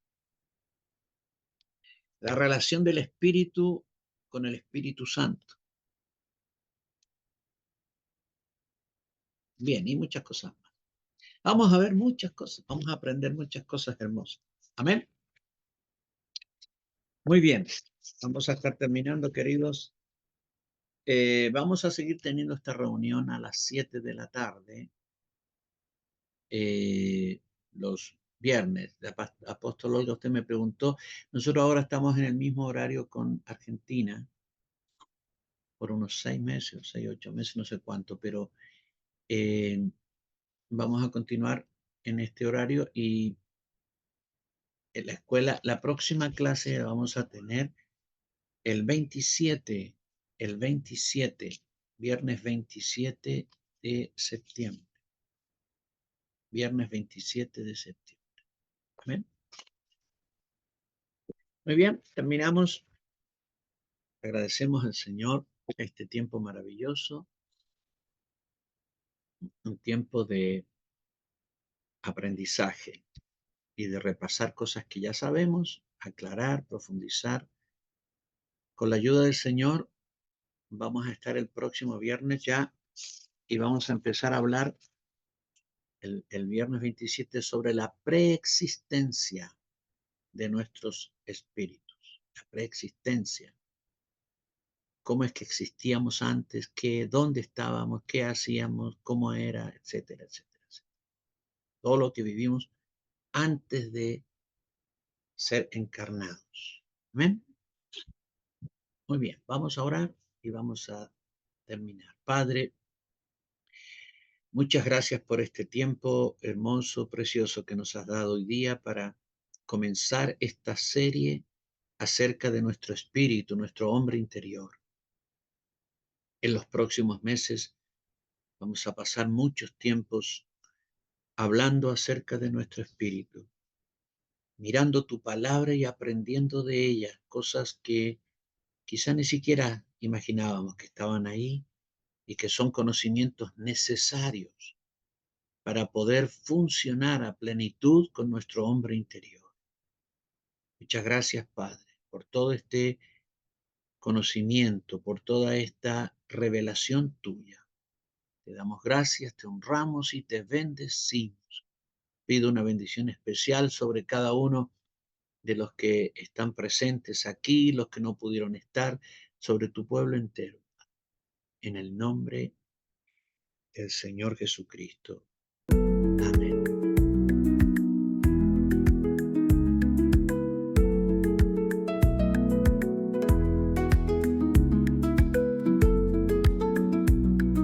La relación del espíritu con el Espíritu Santo. Bien, y muchas cosas más. Vamos a ver muchas cosas, vamos a aprender muchas cosas hermosas. Amén. Muy bien, vamos a estar terminando, queridos. Vamos a seguir teniendo esta reunión a las 7 de la tarde, eh, los viernes. Apóstol Olga, usted me preguntó, nosotros ahora estamos en el mismo horario con Argentina por unos 6 meses, 6, 8 meses, no sé cuánto, pero vamos a continuar en este horario y en la escuela, la próxima clase la vamos a tener el 27, el 27, viernes 27 de septiembre. Viernes 27 de septiembre. ¿Ven? Muy bien, terminamos. Agradecemos al Señor este tiempo maravilloso, un tiempo de aprendizaje y de repasar cosas que ya sabemos, aclarar, profundizar. Con la ayuda del Señor, vamos a estar el próximo viernes ya y vamos a empezar a hablar el viernes 27 sobre la preexistencia de nuestros espíritus, la preexistencia. Cómo es que existíamos antes, qué, dónde estábamos, qué hacíamos, cómo era, etcétera, etcétera, etcétera. Todo lo que vivimos antes de ser encarnados. ¿Amén? Muy bien, vamos a orar y vamos a terminar. Padre, muchas gracias por este tiempo hermoso, precioso que nos has dado hoy día para comenzar esta serie acerca de nuestro espíritu, nuestro hombre interior. En los próximos meses vamos a pasar muchos tiempos hablando acerca de nuestro espíritu, mirando tu palabra y aprendiendo de ella, cosas que quizá ni siquiera imaginábamos que estaban ahí y que son conocimientos necesarios para poder funcionar a plenitud con nuestro hombre interior. Muchas gracias, Padre, por todo este conocimiento, por toda esta revelación tuya. Te damos gracias, te honramos y te bendecimos. Pido una bendición especial sobre cada uno de los que están presentes aquí, los que no pudieron estar, sobre tu pueblo entero. En el nombre del Señor Jesucristo.